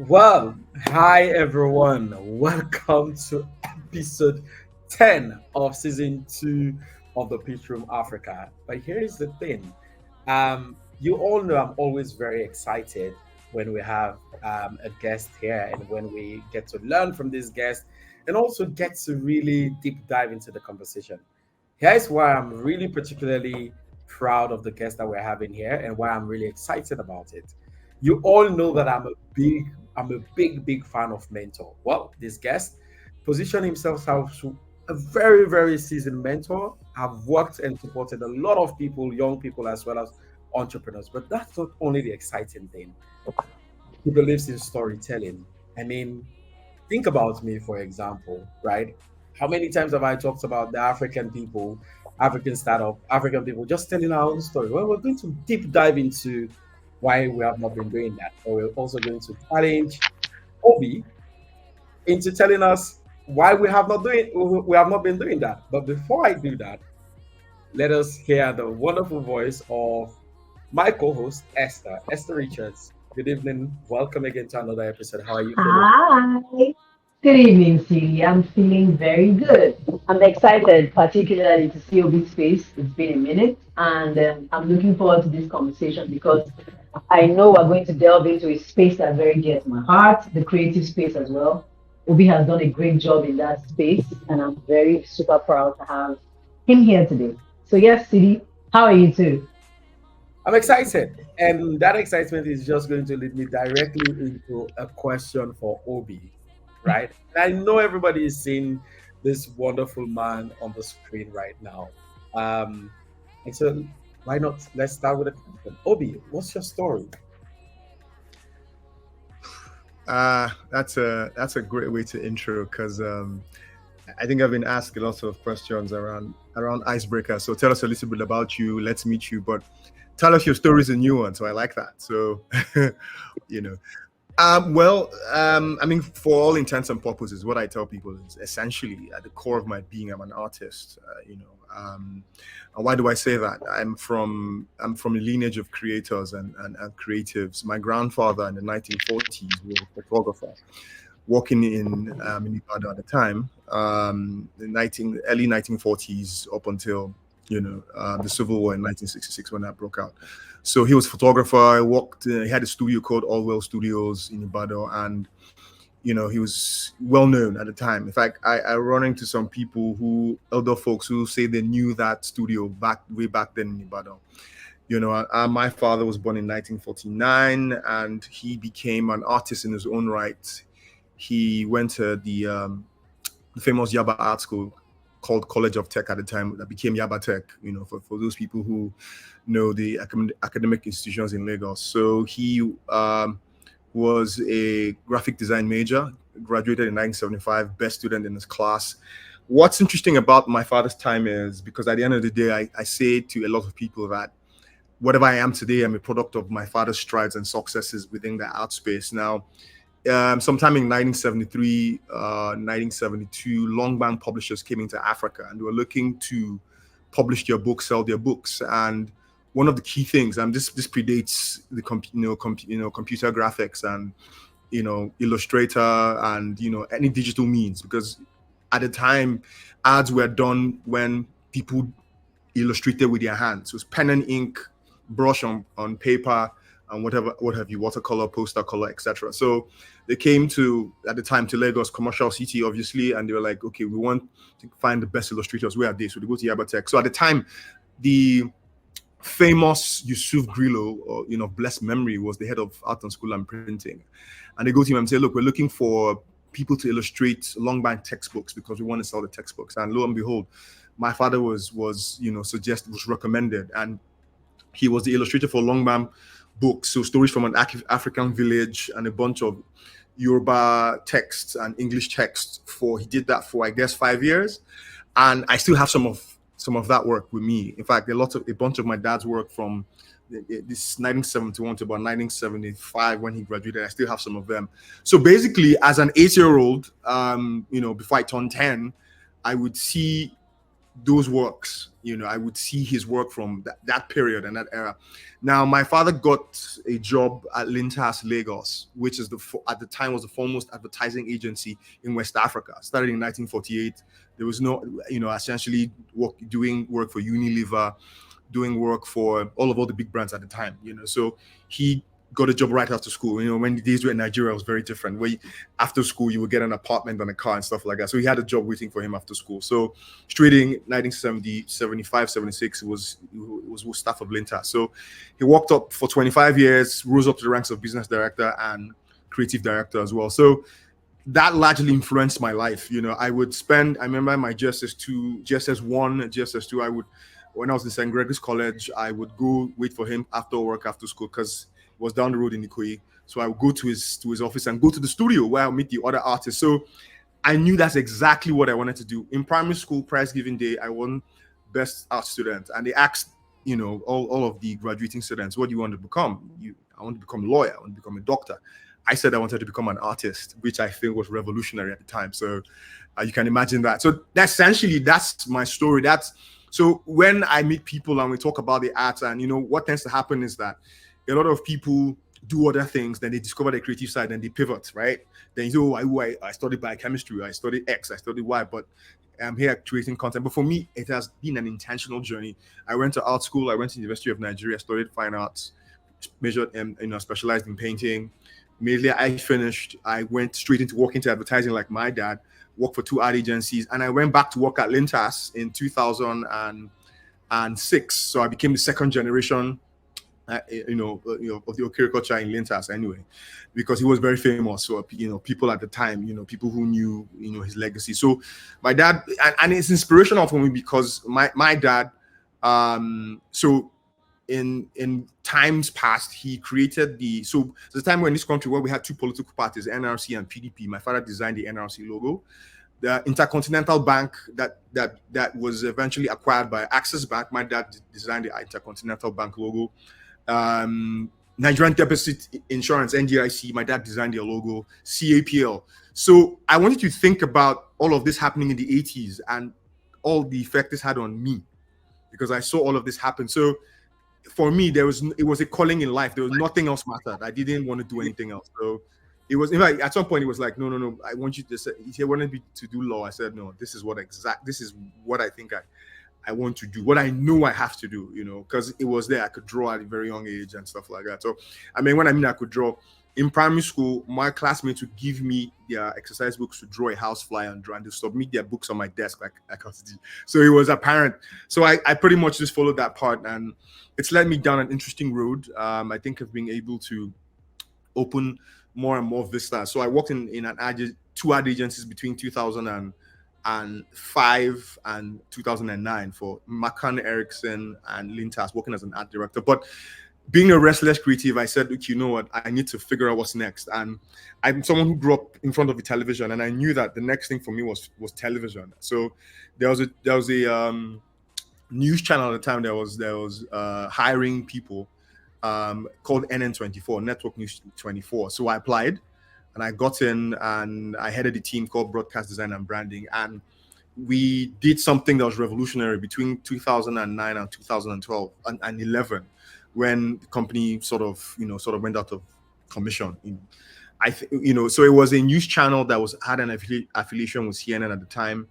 Well, hi everyone. Welcome to episode 10 of season 2 of the Pitch Room Africa. But here is the thing. You all know I'm always very excited when we have a guest here and when we get to learn from this guest and also get to really deep dive into the conversation. Here's why I'm really particularly proud of the guest that we're having here and why I'm really excited about it. You all know that I'm a big fan of mentor. Well, this guest positioned himself as a very, very seasoned mentor. I've worked and supported a lot of people, young people as well as entrepreneurs. But that's not only the exciting thing. He believes in storytelling. I mean, think about me, for example, right? How many times have I talked about the African people, African startup, African people just telling our own story? Well, we're going to deep dive into why we have not been doing that. But we're also going to challenge Obi into telling us why we have not been doing that. But before I do that, let us hear the wonderful voice of my co-host Esther Richards. Good evening. Welcome again to another episode. How are you feeling? Hi. Good evening, Siri. I'm feeling very good. I'm excited, particularly to see Obi's face. It's been a minute, and I'm looking forward to this conversation because I know we're going to delve into a space that's very dear to my heart, the creative space as well. Obi has done a great job in that space, and I'm very super proud to have him here today. So, yes, Siri, how are you too? I'm excited, and that excitement is just going to lead me directly into a question for Obi, right? And I know everybody is seeing this wonderful man on the screen right now. Um, and so, why not? Let's start with a question. Obi, what's your story? That's a great way to intro because I think I've been asked a lot of questions around icebreaker. So tell us a little bit about you. Let's meet you, but tell us your story is a new one. So I like that. So you know, I mean, for all intents and purposes, what I tell people is essentially at the core of my being, I'm an artist. And why do I say that? I'm from a lineage of creators and creatives. My grandfather in the 1940s was a photographer working in Ibadan at the time, early 1940s up until the Civil War in 1966 when that broke out. So he was a photographer. He worked. He had a studio called Allwell Studios in Ibadan, and he was well known at the time. In fact, I run into some people elder folks who say they knew that studio way back then in Ibadan. My father was born in 1949, and he became an artist in his own right. He went to the famous Yaba Art School called College of Tech at the time that became Yaba Tech, for those people who know the academic institutions in Lagos. So he was a graphic design major, graduated in 1975, best student in his class. What's interesting about my father's time is because at the end of the day, I say to a lot of people that whatever I am today, I'm a product of my father's strides and successes within the art space. Now, sometime in 1973, 1972, Longbank publishers came into Africa and they were looking to publish their books, sell their books. And one of the key things, and this predates the computer graphics and Illustrator and any digital means, because at the time ads were done when people illustrated with their hands. So it was pen and ink, brush on paper, and what have you, watercolor, poster color, etc. So they came at the time to Lagos, commercial city, obviously, and they were like, okay, we want to find the best illustrators. Where are they? So they go to Yabatech. So at the time, the famous Yusuf Grillo, or blessed memory, was the head of art and school and printing. And they go to him and say, look, we're looking for people to illustrate Longbank textbooks because we want to sell the textbooks. And lo and behold, my father was recommended, and he was the illustrator for Longbank books, so stories from an African village and a bunch of Yoruba texts and English texts. He did that for, I guess, 5 years, and I still have some of that work with me. In fact, a bunch of my dad's work from this 1971 to about 1975 when he graduated, I still have some of them. So basically, as an 8-year-old, before I turned 10, I would see those works. I would see his work from that period and that era. Now, my father got a job at Lintas Lagos, which is at the time was the foremost advertising agency in West Africa. Started in 1948. There was no, essentially doing work for Unilever, doing work for all the big brands at the time. So he got a job right after school. When the days were in Nigeria, it was very different. Where after school, you would get an apartment and a car and stuff like that. So he had a job waiting for him after school. So straight in 1970, 75, 76, he was staff of Lintas. So he worked up for 25 years, rose up to the ranks of business director and creative director as well. So that largely influenced my life. I remember my GSS2, GSS1, GSS2, when I was in St. Gregory's College, I would go wait for him after work, after school, because was down the road in Ikoyi. So I would go to his office and go to the studio where I'll meet the other artists. So I knew that's exactly what I wanted to do. In primary school, prize giving day, I won best art student. And they asked, all of the graduating students, what do you want to become? I want to become a lawyer. I want to become a doctor. I said I wanted to become an artist, which I think was revolutionary at the time. So you can imagine that. So that's my story. So when I meet people and we talk about the arts, and what tends to happen is that a lot of people do other things, then they discover their creative side and they pivot, right? Then I studied biochemistry, I studied X, I studied Y, but I'm here creating content. But for me, it has been an intentional journey. I went to art school, I went to the University of Nigeria, studied fine arts, majored and specialized in painting. Immediately I finished, I went straight into working to advertising like my dad, worked for 2 ad agencies, and I went back to work at Lintas in 2006. So I became the second generation of the Okerekeocha in Lintas anyway, because he was very famous. So, people at the time, people who knew, his legacy. So my dad, and it's inspirational for me because my dad, so in times past, he created the time when this country where we had 2 political parties, NRC and PDP. My father designed the NRC logo. The Intercontinental Bank that was eventually acquired by Access Bank. My dad designed the Intercontinental Bank logo. Nigerian Deposit Insurance, NDIC, my dad designed their logo. CAPL. So I wanted to think about all of this happening in the 80s and all the effect this had on me, because I saw all of this happen. So for me, it was a calling in life. There was nothing else mattered. I didn't want to do anything else. So it was, in fact, at some point it was like, no, I want you to say, he wanted me to do law. I said, no, this is what I think I want to do, what I know I have to do, because it was there. I could draw at a very young age and stuff like that. So, when I could draw, in primary school, my classmates would give me their exercise books to draw a house fly and draw, and to submit their books on my desk like capacities. So it was apparent. So I pretty much just followed that part, and it's led me down an interesting road. I think of being able to open more and more vistas. So I worked in 2 ad agencies between 2005 and 2009 for McCann Erickson and Lintas, working as an art director. But being a restless creative, I said, look, you know what? I need to figure out what's next. And I'm someone who grew up in front of the television, and I knew that the next thing for me was television. So there was a news channel at the time that was hiring people called NN24, Network News 24. So I applied, and I got in, and I headed a team called Broadcast Design and Branding. And we did something that was revolutionary between 2009 and 2012 and 11, when the company sort of went out of commission. So it was a news channel that had an affiliation with CNN at the time.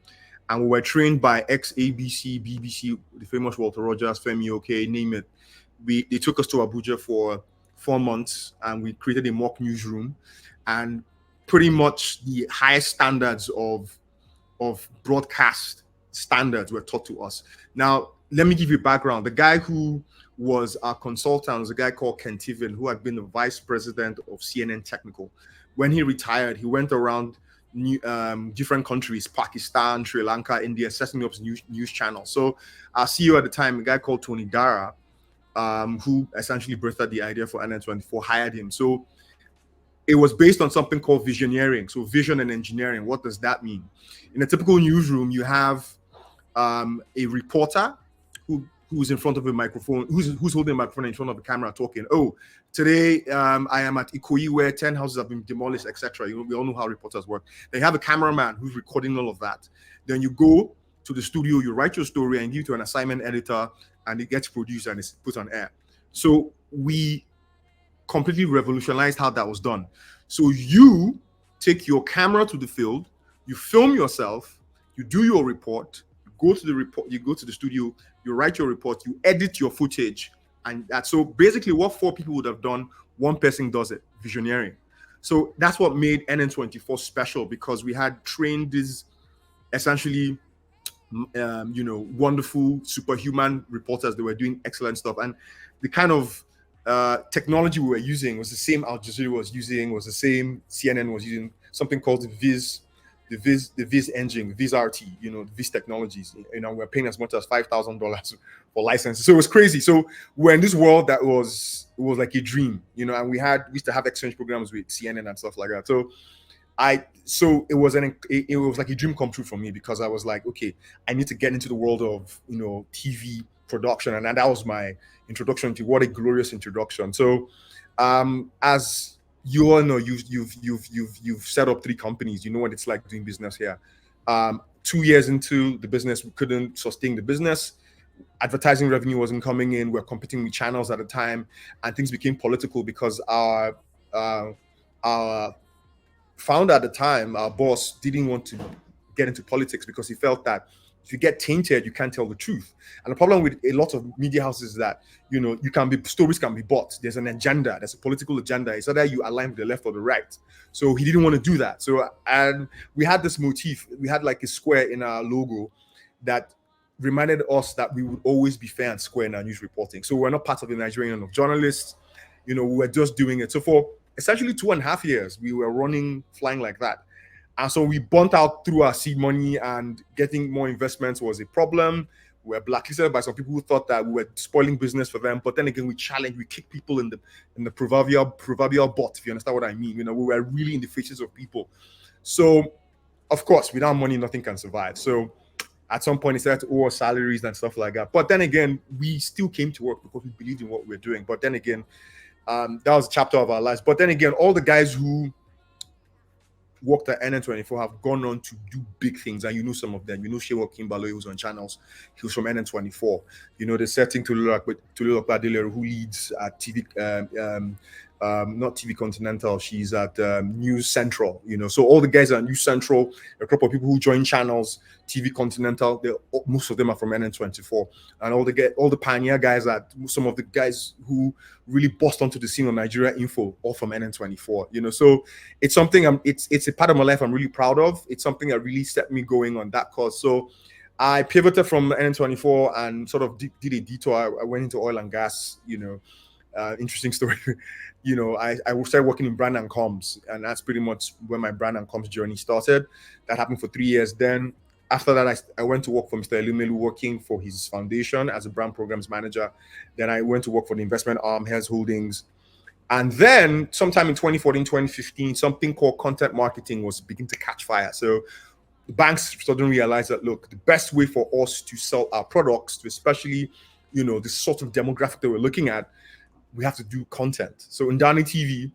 And we were trained by ex-ABC, BBC, the famous Walter Rogers, Femi Oke, name it. They took us to Abuja for 4 months, and we created a mock newsroom, and pretty much the highest standards of broadcast standards were taught to us. Now, let me give you background. The guy who was our consultant was a guy called Ken Tiven, who had been the vice president of CNN Technical. When he retired, he went around different countries, Pakistan, Sri Lanka, India, setting up news channels. So our CEO at the time, a guy called Tony Dara, who essentially birthed the idea for NN24, hired him. So it was based on something called visioneering. So vision and engineering. What does that mean? In a typical newsroom, you have a reporter who's in front of a microphone, who's holding a microphone in front of the camera talking. Oh, today I am at Ikoyi where 10 houses have been demolished, etc. We all know how reporters work. They have a cameraman who's recording all of that. Then you go to the studio, you write your story and give it to an assignment editor, and it gets produced and it's put on air. So we completely revolutionized how that was done. So you take your camera to the field, you film yourself, you do your report, you go to the studio, you write your report, you edit your footage, and so basically what 4 people would have done, one person does it, visioneering. So that's what made NN24 special, because we had trained these essentially wonderful superhuman reporters. They were doing excellent stuff, and the kind of technology we were using was the same Al Jazeera was using, was the same CNN was using, something called the Viz engine, Viz RT, Viz technologies. We're paying as much as $5,000 for licenses. So it was crazy. So we're in this world that was like a dream, and we used to have exchange programs with CNN and stuff like that. So it was like a dream come true for me, because I was like, okay, I need to get into the world of TV production, and that was my introduction to what a glorious introduction. So as you all know, you've set up 3 companies. You know what it's like doing business here. 2 years into the business, we couldn't sustain the business. Advertising revenue wasn't coming in. We're competing with channels at the time, and things became political because our founder at the time, our boss, didn't want to get into politics because he felt that if you get tainted, you can't tell the truth. And the problem with a lot of media houses is that stories can be bought. There's an agenda, there's a political agenda. It's either you align with the left or the right. So he didn't want to do that. So, and we had this motif. We had like a square in our logo that reminded us that we would always be fair and square in our news reporting. So we're not part of the Nigerian Union of Journalists. We were just doing it. So for essentially 2.5 years, we were flying like that. And so we burnt out through our seed money, and getting more investments was a problem. We were blacklisted by some people who thought that we were spoiling business for them. But then again, we kicked people in the proverbial butt, if you understand what I mean. We were really in the faces of people. So, of course, without money, nothing can survive. So at some point, it started to owe us salaries and stuff like that. But then again, we still came to work because we believed in what we were doing. But then again, that was a chapter of our lives. But then again, all the guys who worked at NN24 have gone on to do big things, and some of them. Shewa Kimbalo, he was on channels. He was from NN24. The setting to Tulilokpa, who leads at TV, not TV Continental. She's at News Central. So all the guys at News Central, a couple of people who join channels, TV Continental, most of them are from NN24, and all the pioneer guys, some of the guys who really bust onto the scene on Nigeria Info, all from NN24. So it's something it's a part of my life I'm really proud of. It's something that really set me going on that course. So I pivoted from NN24 and sort of did a detour. I went into oil and gas. Interesting story. I started working in brand and comms, and that's pretty much when my brand and comms journey started. That happened for 3 years. Then after that, I went to work for Mr. Elumelu, working for his foundation as a brand programs manager. Then I went to work for the investment arm, Hairs Holdings. And then sometime in 2014, 2015, something called content marketing was beginning to catch fire. So the banks suddenly realized that, look, the best way for us to sell our products to especially, the sort of demographic that we're looking at, we have to do content. So in Ndani TV,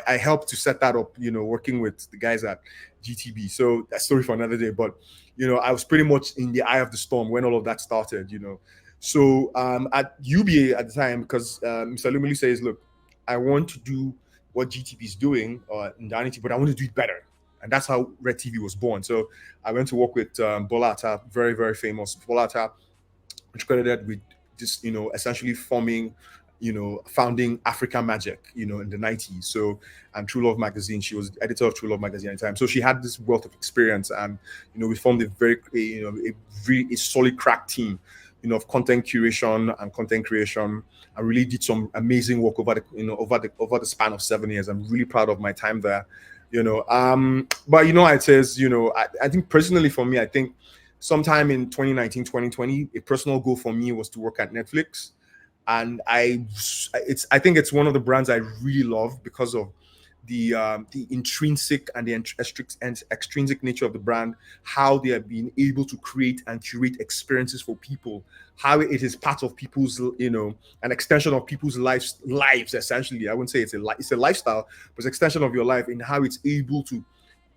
I helped to set that up, working with the guys at GTB. So that's story for another day. But, I was pretty much in the eye of the storm when all of that started, So at UBA at the time, because Mr. Elumelu says, look, I want to do what GTB is doing in Ndani TV, but I want to do it better. And that's how Red TV was born. So I went to work with Bola Atta, very, very famous Bola Atta, which credited with just, essentially founding Africa Magic, in the 90s. So, and True Love magazine, she was editor of True Love magazine at the time. So she had this wealth of experience, and, we formed a very, a solid crack team, of content curation and content creation, and really did some amazing work over the span of 7 years. I'm really proud of my time there, but it says, I think personally for me, I think sometime in 2019, 2020, a personal goal for me was to work at Netflix. And I think it's one of the brands I really love because of the intrinsic and the extrinsic nature of the brand, how they have been able to create and curate experiences for people, how it is part of people's, an extension of people's lives essentially. I wouldn't say it's a lifestyle, but it's an extension of your life, in how it's able to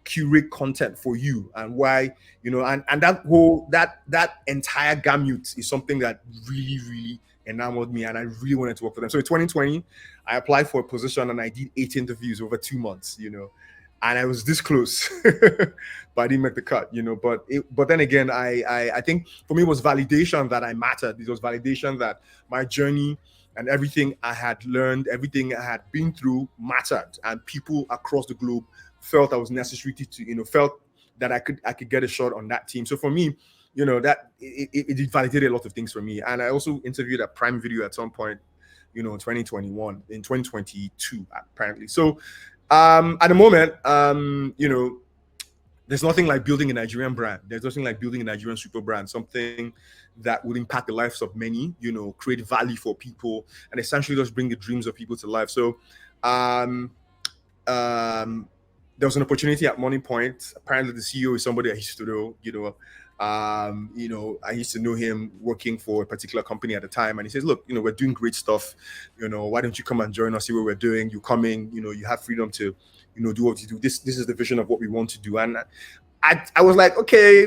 curate content for you, and why, and that entire gamut is something that really enamored me, and I really wanted to work for them. So in 2020, I applied for a position and I did 8 interviews over 2 months, and I was this close, but I didn't make the cut, but then again, I think for me it was validation that I mattered. It was validation that my journey and everything I had learned, everything I had been through mattered, and people across the globe felt I was necessary to, felt that I could get a shot on that team. So for me, that it validated a lot of things for me. And I also interviewed at Prime Video at some point, in 2022 apparently. So at the moment, there's nothing like building a Nigerian brand. There's nothing like building a Nigerian super brand, something that would impact the lives of many, create value for people, and essentially just bring the dreams of people to life. So there was an opportunity at Money Point. Apparently the CEO is somebody I used to know, I used to know him working for a particular company at the time. And he says, look, we're doing great stuff. Why don't you come and join us, see what we're doing? You come in, you have freedom to, do what you do. This is the vision of what we want to do. And I was like, okay.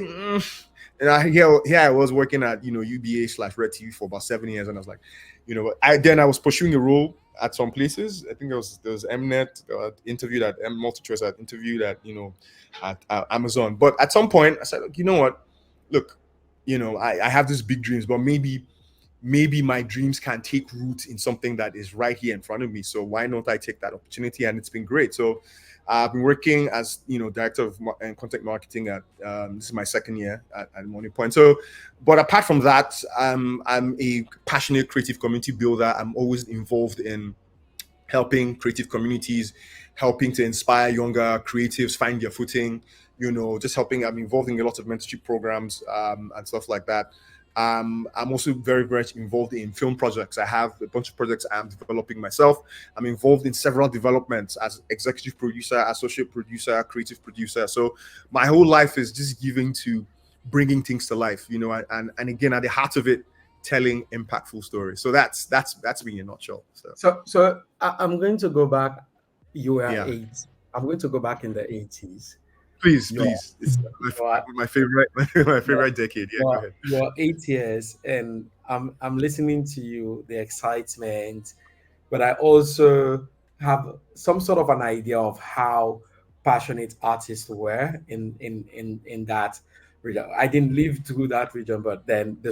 And here I was working at, UBA/Red TV for about 7 years. And I was like, I was pursuing a role at some places. I think there was Mnet, interviewed at MultiChoice, I interviewed at, at Amazon. But at some point I said, you know what? Look, I have these big dreams, but maybe my dreams can take root in something that is right here in front of me. So why not I take that opportunity? And it's been great. So I've been working as, director of content marketing at, this is my 2nd year at Money Point. So, but apart from that, I'm a passionate creative community builder. I'm always involved in helping creative communities, helping to inspire younger creatives find their footing, just helping. I'm involved in a lot of mentorship programs and stuff like that. I'm also very much involved in film projects. I have a bunch of projects I'm developing myself. I'm involved in several developments as executive producer, associate producer, creative producer. So my whole life is just given to bringing things to life, and again, at the heart of it, telling impactful stories. So that's me in a nutshell. So I'm going to go back. You were 8. I'm going to go back in the 80s. Please. It's my favorite decade. Yeah, go ahead. You're 8 years, and I'm listening to you, the excitement, but I also have some sort of an idea of how passionate artists were in that region. I didn't live through that region, but then a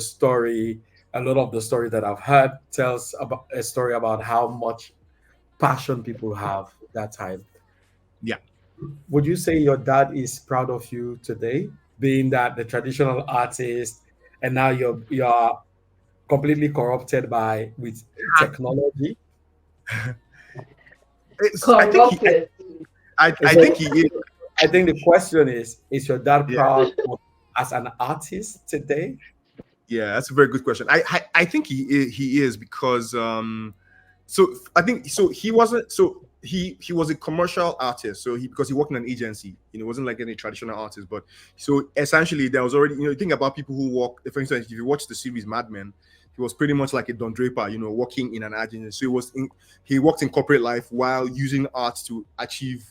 lot of the story that I've heard tells about a story about how much passion people have that time. Yeah. Would you say your dad is proud of you today, being that the traditional artist, and now you're completely corrupted with technology? I think he is. I think the question is your dad proud as an artist today? Yeah, that's a very good question. I think he is because he was a commercial artist. So because he worked in an agency, it wasn't like any traditional artist. But so essentially there was already, think about people who work. For instance, if you watch the series Mad Men, he was pretty much like a Don Draper, working in an agency. So he worked in corporate life while using art to achieve,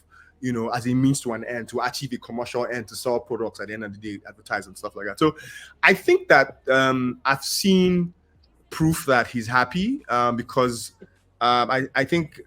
as a means to an end, to achieve a commercial end, to sell products at the end of the day, advertise and stuff like that. So I think that I've seen proof that he's happy because I think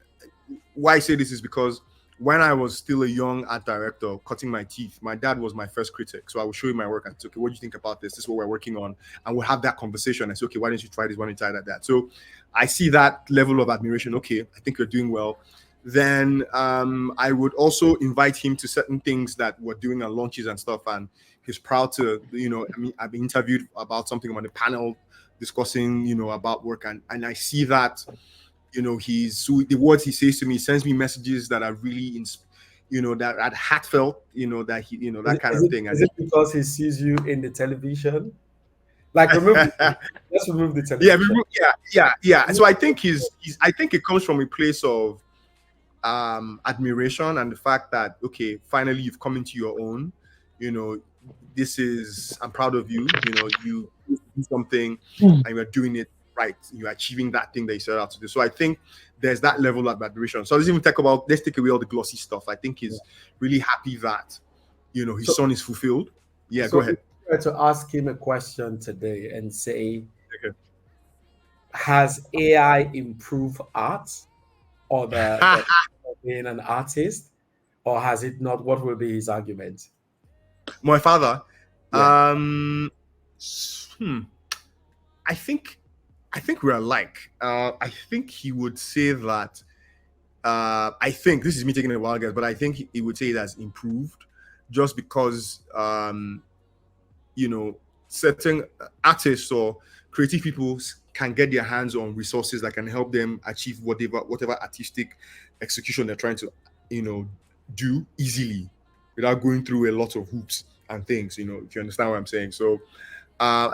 why I say this is because when I was still a young art director cutting my teeth, my dad was my first critic. So I would show him my work and say, okay, what do you think about this? This is what we're working on. And we'll have that conversation and say, okay, why don't you try this? Why don't you try that? So I see that level of admiration. Okay, I think you're doing well. Then I would also invite him to certain things that we're doing on launches and stuff. And he's proud to, I've been interviewed about something on the panel discussing, about work. And I see that, the words he says to me, sends me messages that are really, that heartfelt, that he, that kind of thing. Is it because he sees you in the television? Like let's remove the television. Yeah. So I think I think it comes from a place of admiration and the fact that, okay, finally you've come into your own. I'm proud of you. You do something and you're doing it right. You're achieving that thing that you set out to do. So I think there's that level of admiration. So let's take away all the glossy stuff. I think he's really happy that his son is fulfilled. Yeah, go So ahead. if you were to ask him a question today and say, Okay. has AI improved art or the being an artist, or has it not? What will be his argument? My father, Yeah. hmm, I think we're alike. I think he would say that. I think this is me taking a wild guess, but I think he would say it has improved, just because certain artists or creative people can get their hands on resources that can help them achieve whatever artistic execution they're trying to do easily, without going through a lot of hoops and things, if you understand what I'm saying. So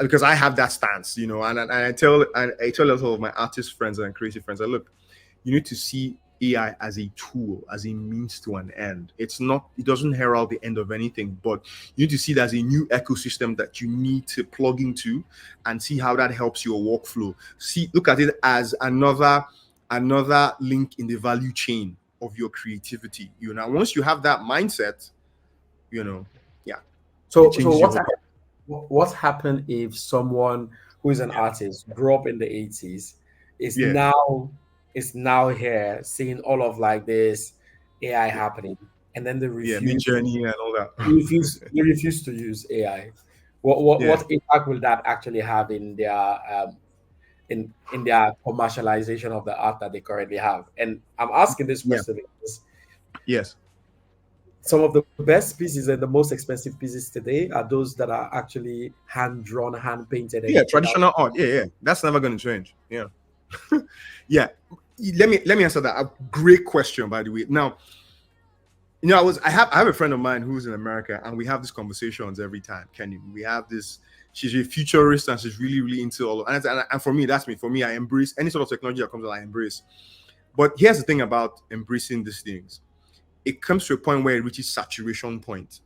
because I have that stance, and I tell a lot of my artist friends and creative friends that, look, you need to see AI as a tool, as a means to an end. It doesn't herald the end of anything, but you need to see it as a new ecosystem that you need to plug into and see how that helps your workflow. Look at it as another link in the value chain of your creativity. Now, once you have that mindset, yeah, So, it changes your whole. what happened if someone who is an artist grew up in the 80s is Yeah. now here seeing all of like this AI happening, and then they Mid journey and all that. they refuse to use AI? What impact will that actually have in their in their commercialization of the art that they currently have? And I'm asking this Yeah. question because Yes. some of the best pieces and the most expensive pieces today are those that are actually hand drawn, hand painted. Yeah, traditional art. Yeah, that's never going to change. Yeah. Yeah. Let me answer that. A great question, by the way. Now, I have a friend of mine who's in America, and we have these conversations every time. Kenny, we have this. She's a futurist, and she's really, really into all of. And for me, that's me. For me, I embrace any sort of technology that comes out. I embrace. But here's the thing about embracing these things: it comes to a point where it reaches saturation point.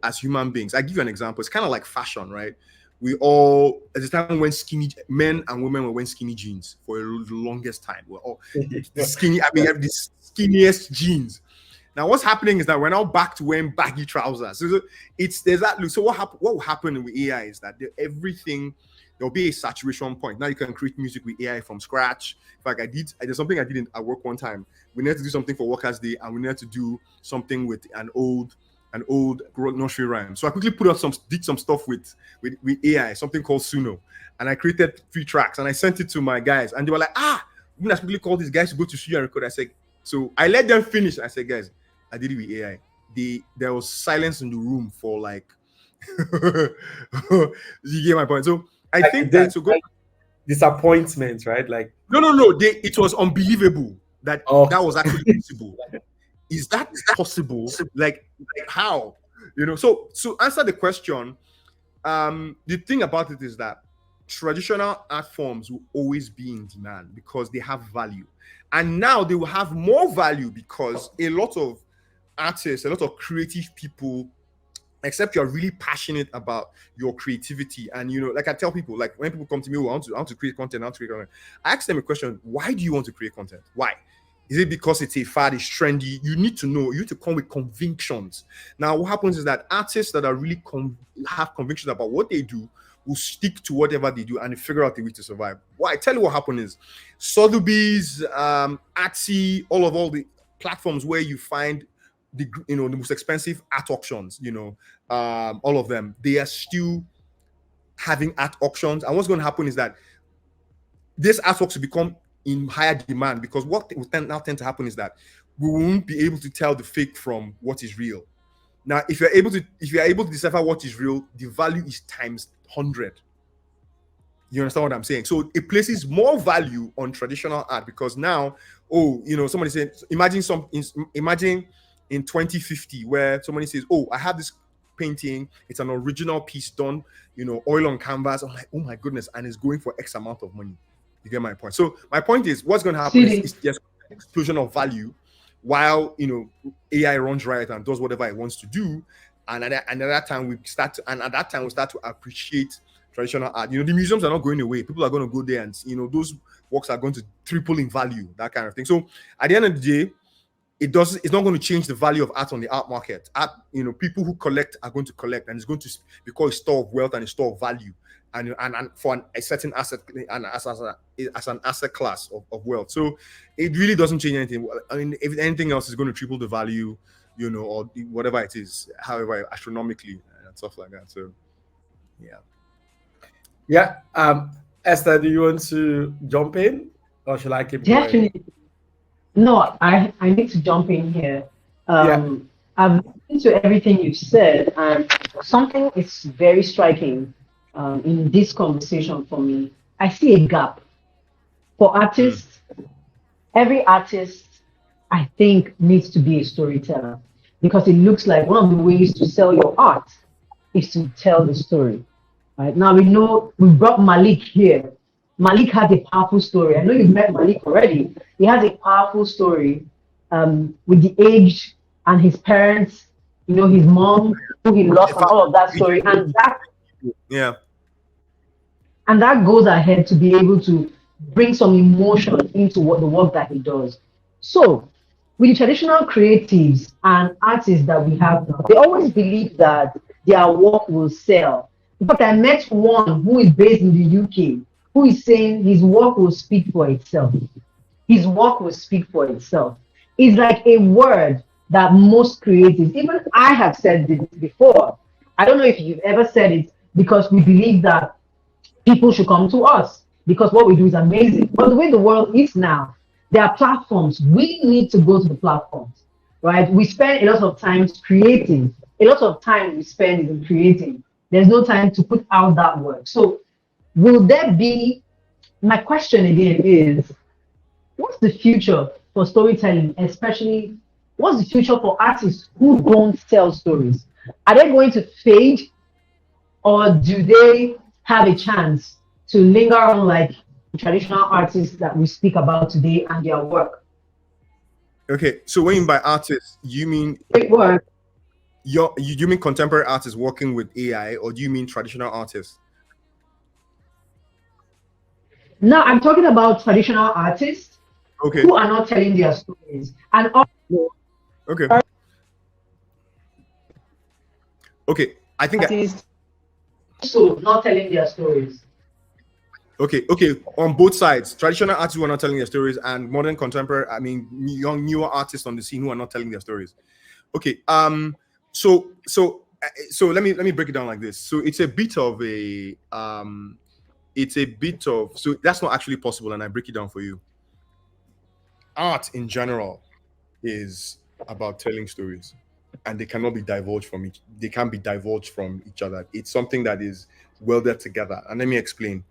As human beings, I give you an example. It's kind of like fashion, right? We all, at the time when men and women were wearing skinny jeans for the longest time. We're all skinny. I mean, have the skinniest jeans. Now, what's happening is that we're now back to wearing baggy trousers. So there's that look. So what will happen with AI is that there'll be a saturation point. Now you can create music with AI from scratch. In fact, there's something I did at work one time. We needed to do something for Workers' Day, and we needed to do something with an old nursery rhyme. So I quickly did some stuff with AI, something called Suno, and I created 3 tracks, and I sent it to my guys, and they were like, we must quickly call these guys to go to studio and record. I said, so I let them finish. I said, guys, I did it with AI. There was silence in the room for like, you get my point. So I think that disappointment, right? Like, no, it was unbelievable that that was actually possible. Is that possible? Like how? So answer the question. The thing about it is that traditional art forms will always be in demand because they have value, and now they will have more value because a lot of artists, a lot of creative people, except you're really passionate about your creativity. And like I tell people, like when people come to me, I want to create content, I ask them a question: why do you want to create content? Why? Is it because it's a fad, it's trendy? You need to know, you need to come with convictions. Now, what happens is that artists that are really have convictions about what they do will stick to whatever they do and figure out a way to survive. Well, I tell you what happened is Sotheby's, Etsy, all the platforms where you find the most expensive art auctions, all of them, they are still having art auctions. And what's going to happen is that this artworks will become in higher demand, because what will tend to happen is that we won't be able to tell the fake from what is real. Now, if you're able to decipher what is real, the value is times 100. You understand what I'm saying? So it places more value on traditional art, because now, somebody said, imagine in 2050 where somebody says, I have this painting, it's an original piece done, oil on canvas. I'm like, oh my goodness, and it's going for X amount of money. You get my point? So my point is, what's going to happen is there's an explosion of value while AI runs riot and does whatever it wants to do. And at that time we start to appreciate traditional art. The museums are not going away. People are going to go there, and those works are going to triple in value, that kind of thing. So at the end of the day, it's not going to change the value of art on the art market. Art, people who collect are going to collect, and it's going to be called a store of wealth and a store of value, and for a certain asset, and as an asset class of wealth. So it really doesn't change anything. I mean, if anything else is going to triple the value, or whatever it is, however astronomically and stuff like that. So yeah. Esther, do you want to jump in, or should I keep going? Definitely. No, I need to jump in here. I've listened to everything you've said, and something is very striking in this conversation for me. I see a gap for artists. Every artist, I think, needs to be a storyteller, because it looks like one of the ways to sell your art is to tell the story. Right now, we know we brought Malik here. Malik has a powerful story. I know you've met Malik already. He has a powerful story with the age and his parents, his mom, who he lost, and all of that story. And that goes ahead to be able to bring some emotion into the work that he does. So, with the traditional creatives and artists that we have now, they always believe that their work will sell. In fact, I met one who is based in the UK, who is saying his work will speak for itself. His work will speak for itself. It's like a word that most creatives, even I have said this before. I don't know if you've ever said it, because we believe that people should come to us because what we do is amazing. But the way the world is now, there are platforms. We need to go to the platforms, right? We spend a lot of time creating. A lot of time we spend in creating. There's no time to put out that work. So will there be, my question again is, what's the future for storytelling, especially what's the future for artists who don't tell stories? Are they going to fade, or do they have a chance to linger on like traditional artists that we speak about today and their work? Okay, so when by artists, you mean work? You mean contemporary artists working with AI, or do you mean traditional artists? No, I'm talking about traditional artists who are not telling their stories. And also, I think artists also not telling their stories. Okay, on both sides, traditional artists who are not telling their stories, and modern contemporary, I mean, newer artists on the scene who are not telling their stories. Okay, so let me break it down like this. So it's a bit of so that's not actually possible, and I break it down for you. Art in general is about telling stories, and they cannot be divulged from each. They can't be divulged from each other. It's something that is welded together. And let me explain.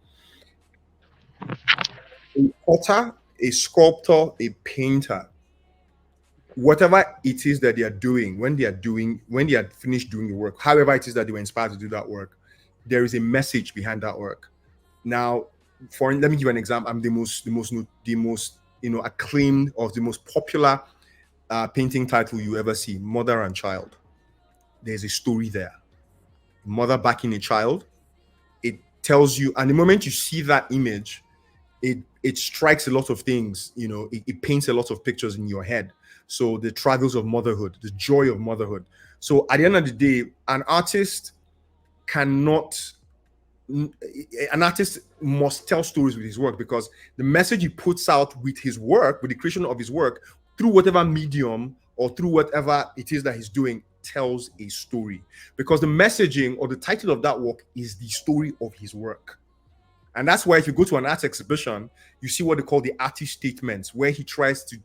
A potter, a sculptor, a painter, whatever it is that they are doing, when they are finished doing the work, however it is that they were inspired to do that work, there is a message behind that work. Now, let me give you an example. I'm the most acclaimed, or the most popular painting title you ever see, Mother and Child. There's a story there. Mother backing a child. It tells you, and the moment you see that image, it strikes a lot of things. It paints a lot of pictures in your head. So the struggles of motherhood, the joy of motherhood. So at the end of the day, an artist must tell stories with his work, because the message he puts out with his work, with the creation of his work, through whatever medium or through whatever it is that he's doing, tells a story. Because the messaging or the title of that work is the story of his work. And that's why if you go to an art exhibition, you see what they call the artist statements, where he tries to,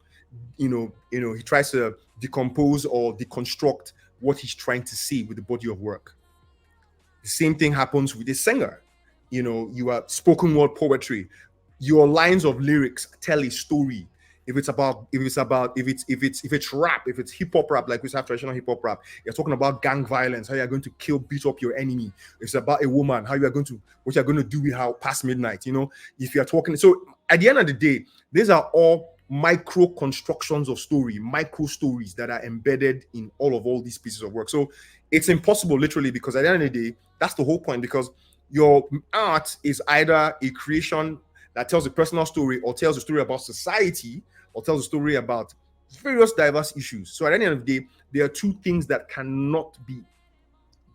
he tries to decompose or deconstruct what he's trying to say with the body of work. The same thing happens with a singer. You are spoken word poetry. Your lines of lyrics tell a story. If it's rap, if it's hip hop rap, like we have traditional hip hop rap, you're talking about gang violence, how you're going to beat up your enemy. If it's about a woman, what you're going to do with her past midnight. If you're talking, so at the end of the day, these are all micro constructions of story, micro stories that are embedded in all these pieces of work. So it's impossible, literally, because at the end of the day, that's the whole point. Because your art is either a creation that tells a personal story, or tells a story about society, or tells a story about various diverse issues. So at the end of the day, there are two things that cannot be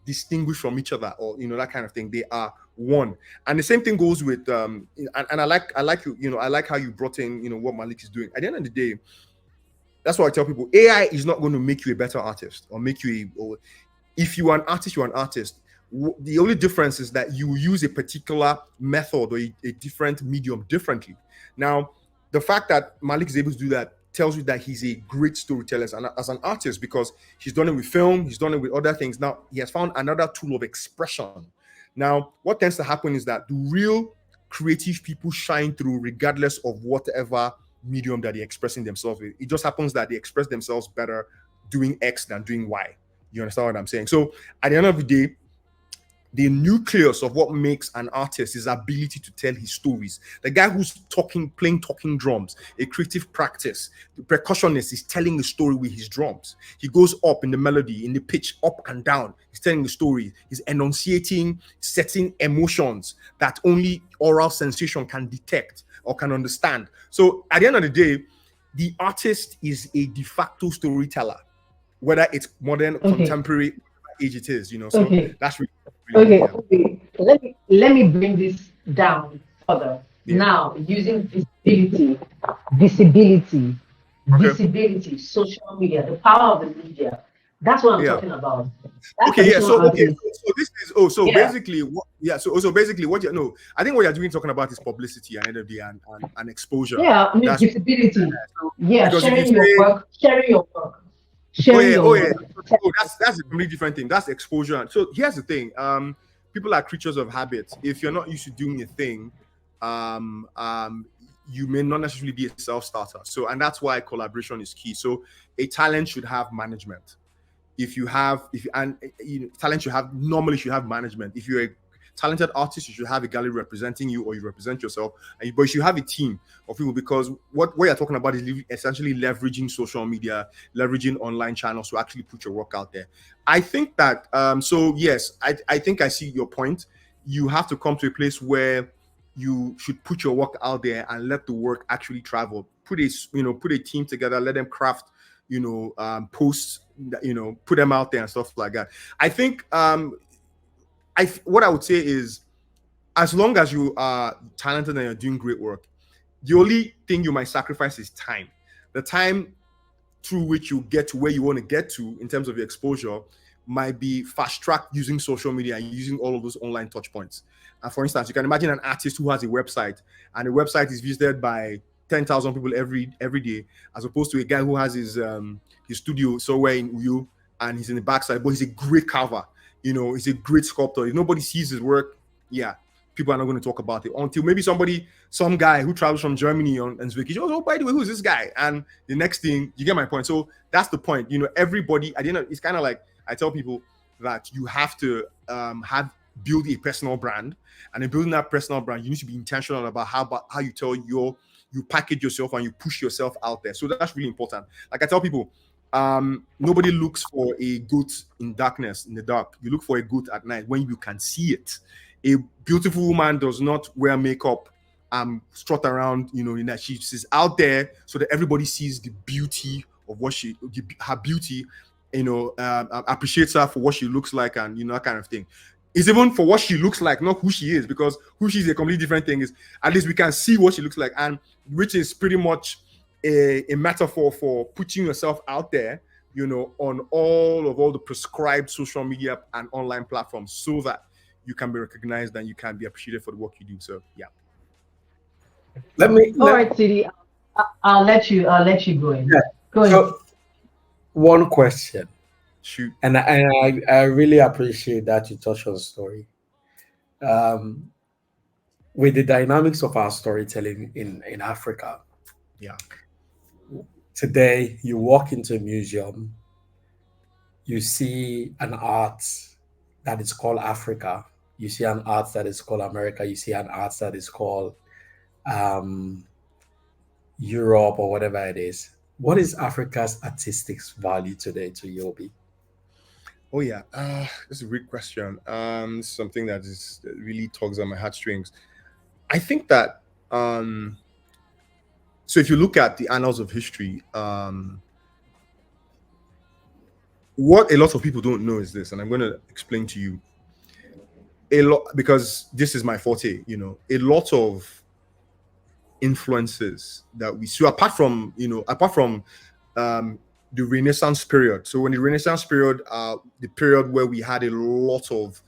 distinguished from each other, or that kind of thing. They are one. And the same thing goes with and I like you, I like how you brought in what Malik is doing. At the end of the day, that's why I tell people, AI is not going to make you a better artist or make you if you are an artist, you're an artist. The only difference is that you use a particular method or a different medium differently. Now, the fact that Malik is able to do that tells you that he's a great storyteller as an artist, because he's done it with film, he's done it with other things. Now, he has found another tool of expression. Now, what tends to happen is that the real creative people shine through regardless of whatever medium that they're expressing themselves with. It just happens that they express themselves better doing X than doing Y. You understand what I'm saying? So at the end of the day, the nucleus of what makes an artist is ability to tell his stories. The guy who's playing talking drums, a creative practice. The percussionist is telling a story with his drums. He goes up in the melody, in the pitch, up and down. He's telling the story. He's enunciating certain emotions that only oral sensation can detect or can understand. So at the end of the day, the artist is a de facto storyteller, whether it's modern, contemporary age it is, So that's really okay. Let me bring this down further. Now, using visibility, social media, the power of the media. That's what I'm talking about. So this is basically what I think what you're doing talking about is publicity and exposure. That's visibility. Sharing your work. That's a completely different thing. That's exposure. So here's the thing. People are creatures of habit. If you're not used to doing a thing, you may not necessarily be a self-starter. So, and that's why collaboration is key. So a talent should have management. Talent should have management. If you're a talented artist, you should have a gallery representing you, or you represent yourself, but you should have a team of people, because what you're talking about is essentially leveraging social media, leveraging online channels to actually put your work out there. I think that so yes, I think I see your point. You have to come to a place where you should put your work out there and let the work actually travel. Put a team together, let them craft posts, put them out there and stuff like that. I think what I would say is, as long as you are talented and you're doing great work, the only thing you might sacrifice is time. The time through which you get to where you want to get to in terms of your exposure might be fast-tracked using social media and using all of those online touch points. And for instance, you can imagine an artist who has a website, and the website is visited by 10,000 people every day, as opposed to a guy who has his studio somewhere in Uyo and he's in the backside, but he's a great carver. He's a great sculptor. If nobody sees his work, people are not going to talk about it until maybe some guy who travels from Germany on vacation. Oh, by the way, who's this guy? And the next thing, you get my point. So that's the point. Everybody, at the end of it's kind of like I tell people that you have to build a personal brand, and in building that personal brand, you need to be intentional about how you tell you package yourself and you push yourself out there. So that's really important. Like I tell people, nobody looks for a goat in the dark. You look for a goat at night when you can see it. A beautiful woman does not wear makeup, strut around, in that she's out there so that everybody sees the beauty of her beauty, appreciates her for what she looks like, and that kind of thing. It's even for what she looks like, not who she is, because who she is a completely different thing. Is at least we can see what she looks like, and which is pretty much a metaphor for putting yourself out there, on all the prescribed social media and online platforms, so that you can be recognized and you can be appreciated for the work you do. So yeah. All right, Sidi. I'll let you go in. Yeah. Go in. So, one question. Shoot. And I really appreciate that you touched on the story. With the dynamics of our storytelling in Africa. Yeah. Today, you walk into a museum, you see an art that is called Africa. You see an art that is called America. You see an art that is called Europe or whatever it is. What is Africa's artistic value today to you, Obi? Oh yeah, that's a great question. Something that really tugs on my heartstrings. I think that so if you look at the annals of history, what a lot of people don't know is this, and I'm going to explain to you a lot, because this is my forte. A lot of influences that we see, apart from um, the Renaissance period. So when the Renaissance period, the period where we had a lot of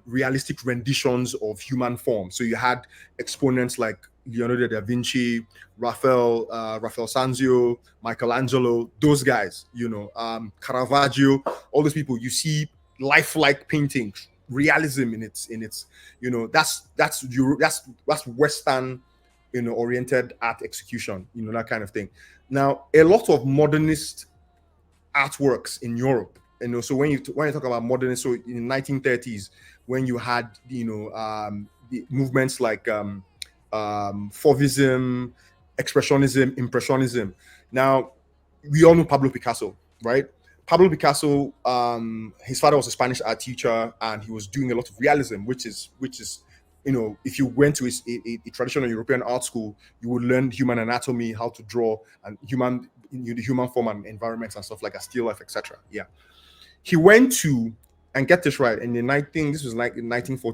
realistic renditions of human form. So you had exponents like Leonardo da Vinci, Raphael Sanzio, Michelangelo, those guys, Caravaggio, all those people. You see lifelike paintings, realism in its that's Western oriented art execution, that kind of thing. Now, a lot of modernist artworks in Europe, so when you talk about modernist, so in the 1930s, when you had the movements like Fauvism, Expressionism, Impressionism. Now, we all know Pablo Picasso, right? Pablo Picasso, his father was a Spanish art teacher, and he was doing a lot of realism, which is if you went to a traditional European art school, you would learn human anatomy, how to draw, and the human form and environments and stuff like a still life, etc. Yeah, he went to, and get this right, in the 1940s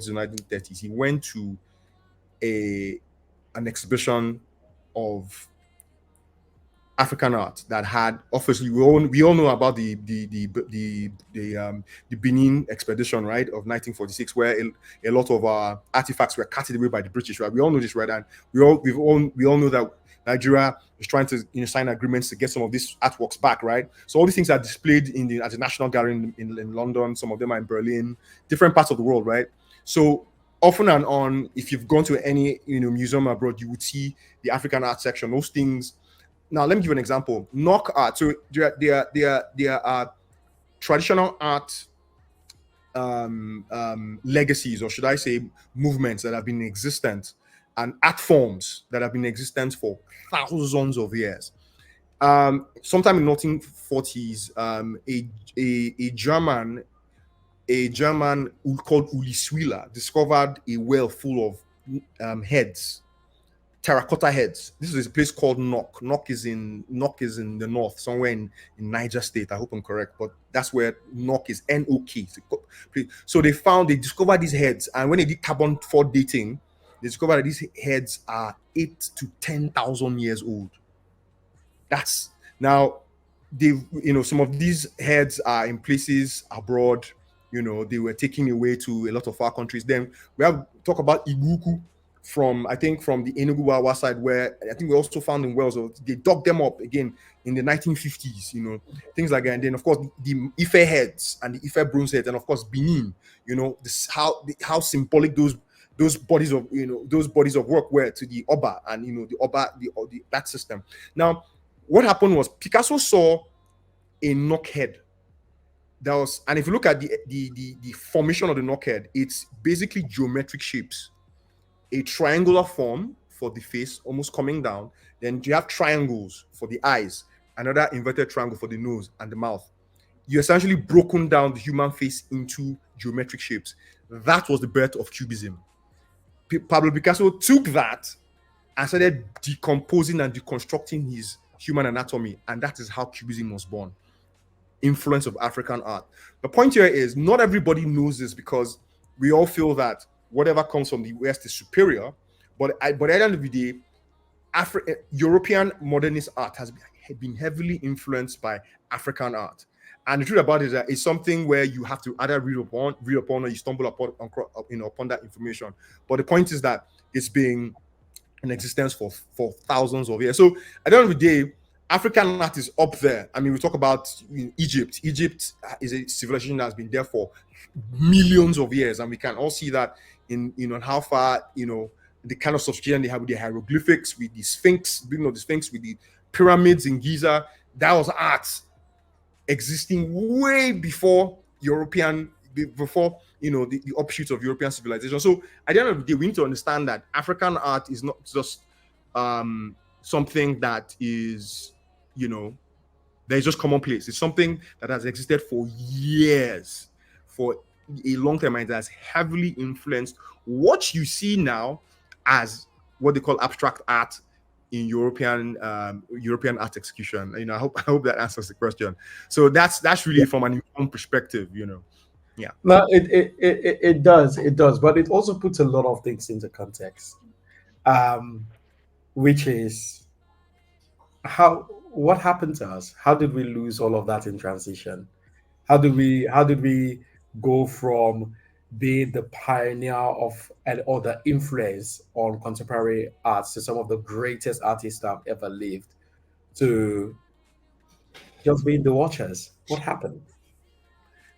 and 1930s, he went to an exhibition of African art that had, obviously, we all know about the Benin expedition, right, of 1946, where a lot of our artifacts were carted away by the British, right? We all know this, right? And we all know that Nigeria is trying to sign agreements to get some of these artworks back, right? So all these things are displayed at the National Gallery in London. Some of them are in Berlin, different parts of the world, right? So often and on, if you've gone to any museum abroad, you would see the African art section. Those things. Now, let me give you an example. Knock art. So there are traditional art legacies, or should I say movements, that have been existent, and art forms that have been existent for thousands of years. Sometime in 1940s, a German called Uli Swiller discovered a well full of heads, terracotta heads. This is a place called Nok. Nok is in the north, somewhere in Niger State. I hope I'm correct, but that's where Nok is. N-O-K. So they discovered these heads, and when they did carbon 4 dating, they discovered that these heads are 8 to 10,000 years old. That's now some of these heads are in places abroad. They were taken away to a lot of far countries. Then we have talk about Iguku from the Enugu side, where I think we also found in Wales. They dug them up again in the 1950s, things like that. And then of course the Ife heads and the Ife bronze heads, and of course Benin, this how symbolic those bodies of work were to the Oba, and the Oba, that system. Now, what happened was Picasso saw a knock head. And if you look at the formation of the knock head, it's basically geometric shapes. A triangular form for the face, almost coming down. Then you have triangles for the eyes, another inverted triangle for the nose and the mouth. You essentially broken down the human face into geometric shapes. That was the birth of Cubism. Pablo Picasso took that and started decomposing and deconstructing his human anatomy, and that is how Cubism was born. Influence of African art. The point here is, not everybody knows this, because we all feel that whatever comes from the West is superior, but at the end of the day, European modernist art has been heavily influenced by African art. And the truth about it is that it's something where you have to either read upon, or you stumble upon that information. But the point is that it's been in existence for thousands of years. So at the end of the day, African art is up there. I mean, we talk about Egypt. Egypt is a civilization that has been there for millions of years, and we can all see that in how far the kind of sophistication they have with the hieroglyphics, with the Sphinx, the Sphinx, with the pyramids in Giza. That was art existing way before the offshoots of European civilization. So at the end of the day, we need to understand that African art is not just something that is that is just commonplace. It's something that has existed for years, for a long time, and it has heavily influenced what you see now as what they call abstract art, in European art execution. You know, I hope that answers the question. So that's really from an informed perspective, you know. Yeah. No, it does, but it also puts a lot of things into context, um, which is what happened to us? How did we lose all of that in transition? How did we go from being the pioneer of and or the influence on contemporary arts to some of the greatest artists that have ever lived to just being the watchers? What happened?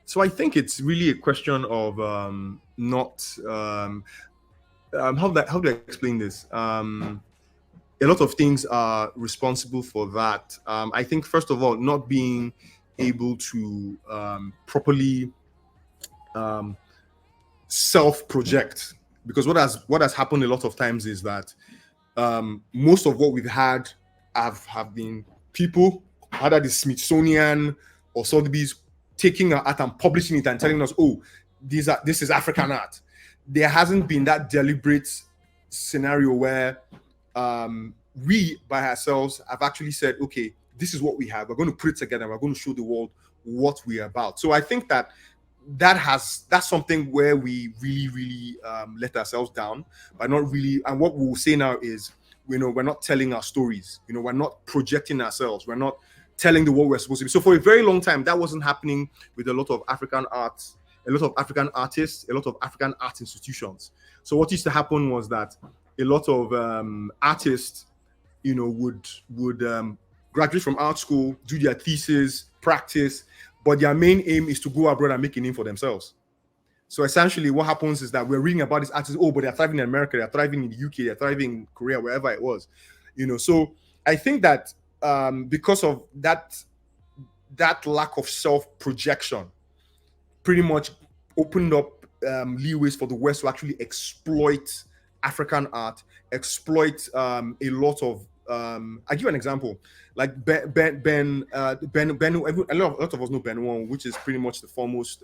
So I think it's really a question of not how do I explain this? A lot of things are responsible for that. I think first of all, not being able to properly self-project, because what has happened a lot of times is that most of what we've had have been people, either the Smithsonian or Sotheby's, taking our art and publishing it and telling us, oh, this is African art. There hasn't been that deliberate scenario where we by ourselves have actually said, okay, this is what we have. We're going to put it together. We're going to show the world what we're about. So I think that's something where we really let ourselves down by not really. And what we'll say now is, you know, we're not telling our stories. You know, we're not projecting ourselves. We're not telling the world we're supposed to be. So for a very long time, that wasn't happening with a lot of African arts, a lot of African artists, a lot of African art institutions. So what used to happen was that a lot of artists, you know, would graduate from art school, do their thesis, practice, but their main aim is to go abroad and make a name for themselves. So essentially what happens is that we're reading about these artists, oh, but they're thriving in America, they're thriving in the UK, they're thriving in Korea, wherever it was, you know. So I think that because of that lack of self-projection pretty much opened up leeways for the West to actually exploit African art, exploit a lot of I'll give you an example. Like Ben, a lot of us know Ben Wong, which is pretty much the foremost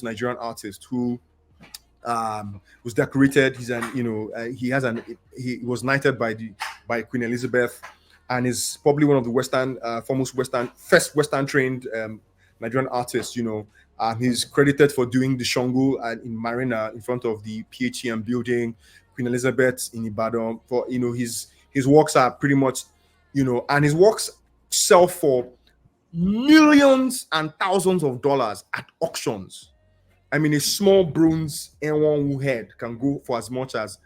Nigerian artist who was decorated. He was knighted by Queen Elizabeth, and is probably one of the first Western trained Nigerian artists. You know, he's credited for doing the Shango in Marina in front of the PHM building, Queen Elizabeth in Ibadan. For, you know, his works are pretty much, you know, and his works sell for millions and thousands of dollars at auctions. I mean, a small bronze N1 head can go for as much as,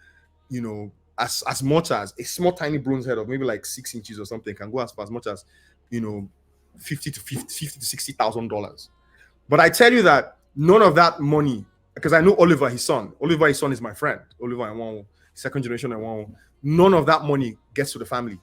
you know, as much as a small tiny bronze head of maybe like 6 inches or something can go for as much as, you know, $50,000 to $60,000. But I tell you that none of that money, because I know Oliver, his son is my friend. Oliver Enwanwu, second generation Enwanwu. None of that money gets to the family,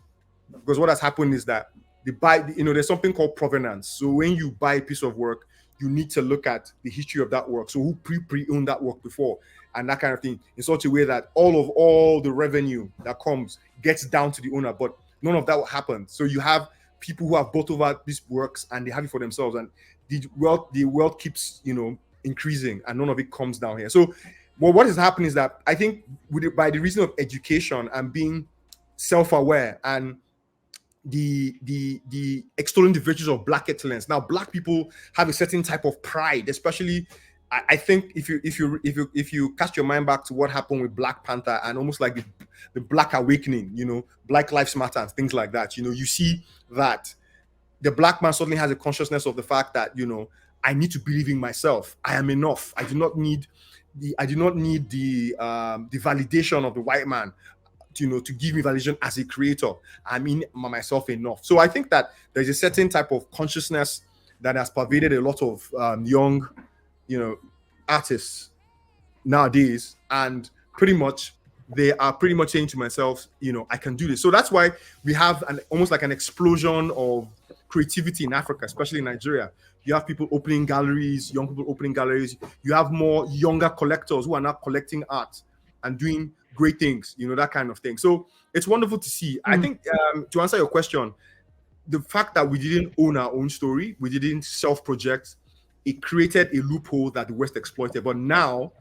because what has happened is that there's something called provenance. So when you buy a piece of work, you need to look at the history of that work. So who pre-owned that work before, and that kind of thing, in such a way that all the revenue that comes gets down to the owner. But none of that will happen. So you have people who have bought over these works and they have it for themselves, and the wealth keeps, you know, increasing, and none of it comes down here. So what is happening is that I think by the reason of education and being self-aware and the extolling the virtues of Black excellence. Now, Black people have a certain type of pride, especially. I think if you cast your mind back to what happened with Black Panther and almost like the Black awakening, you know, Black Lives Matter and things like that, you know, you see that the Black man suddenly has a consciousness of the fact that, you know, I need to believe in myself. I am enough. I do not need the validation of the white man, you know, to give me validation as a creator. I mean myself enough. So I think that there's a certain type of consciousness that has pervaded a lot of young, you know, artists nowadays, and pretty much they are pretty much saying to themselves, you know, I can do this. So that's why we have almost like an explosion of creativity in Africa, especially in Nigeria. You have people opening galleries, young people opening galleries. You have more younger collectors who are now collecting art and doing great things, you know, that kind of thing. So it's wonderful to see. I think to answer your question, the fact that we didn't own our own story, we didn't self-project, it created a loophole that the West exploited. But now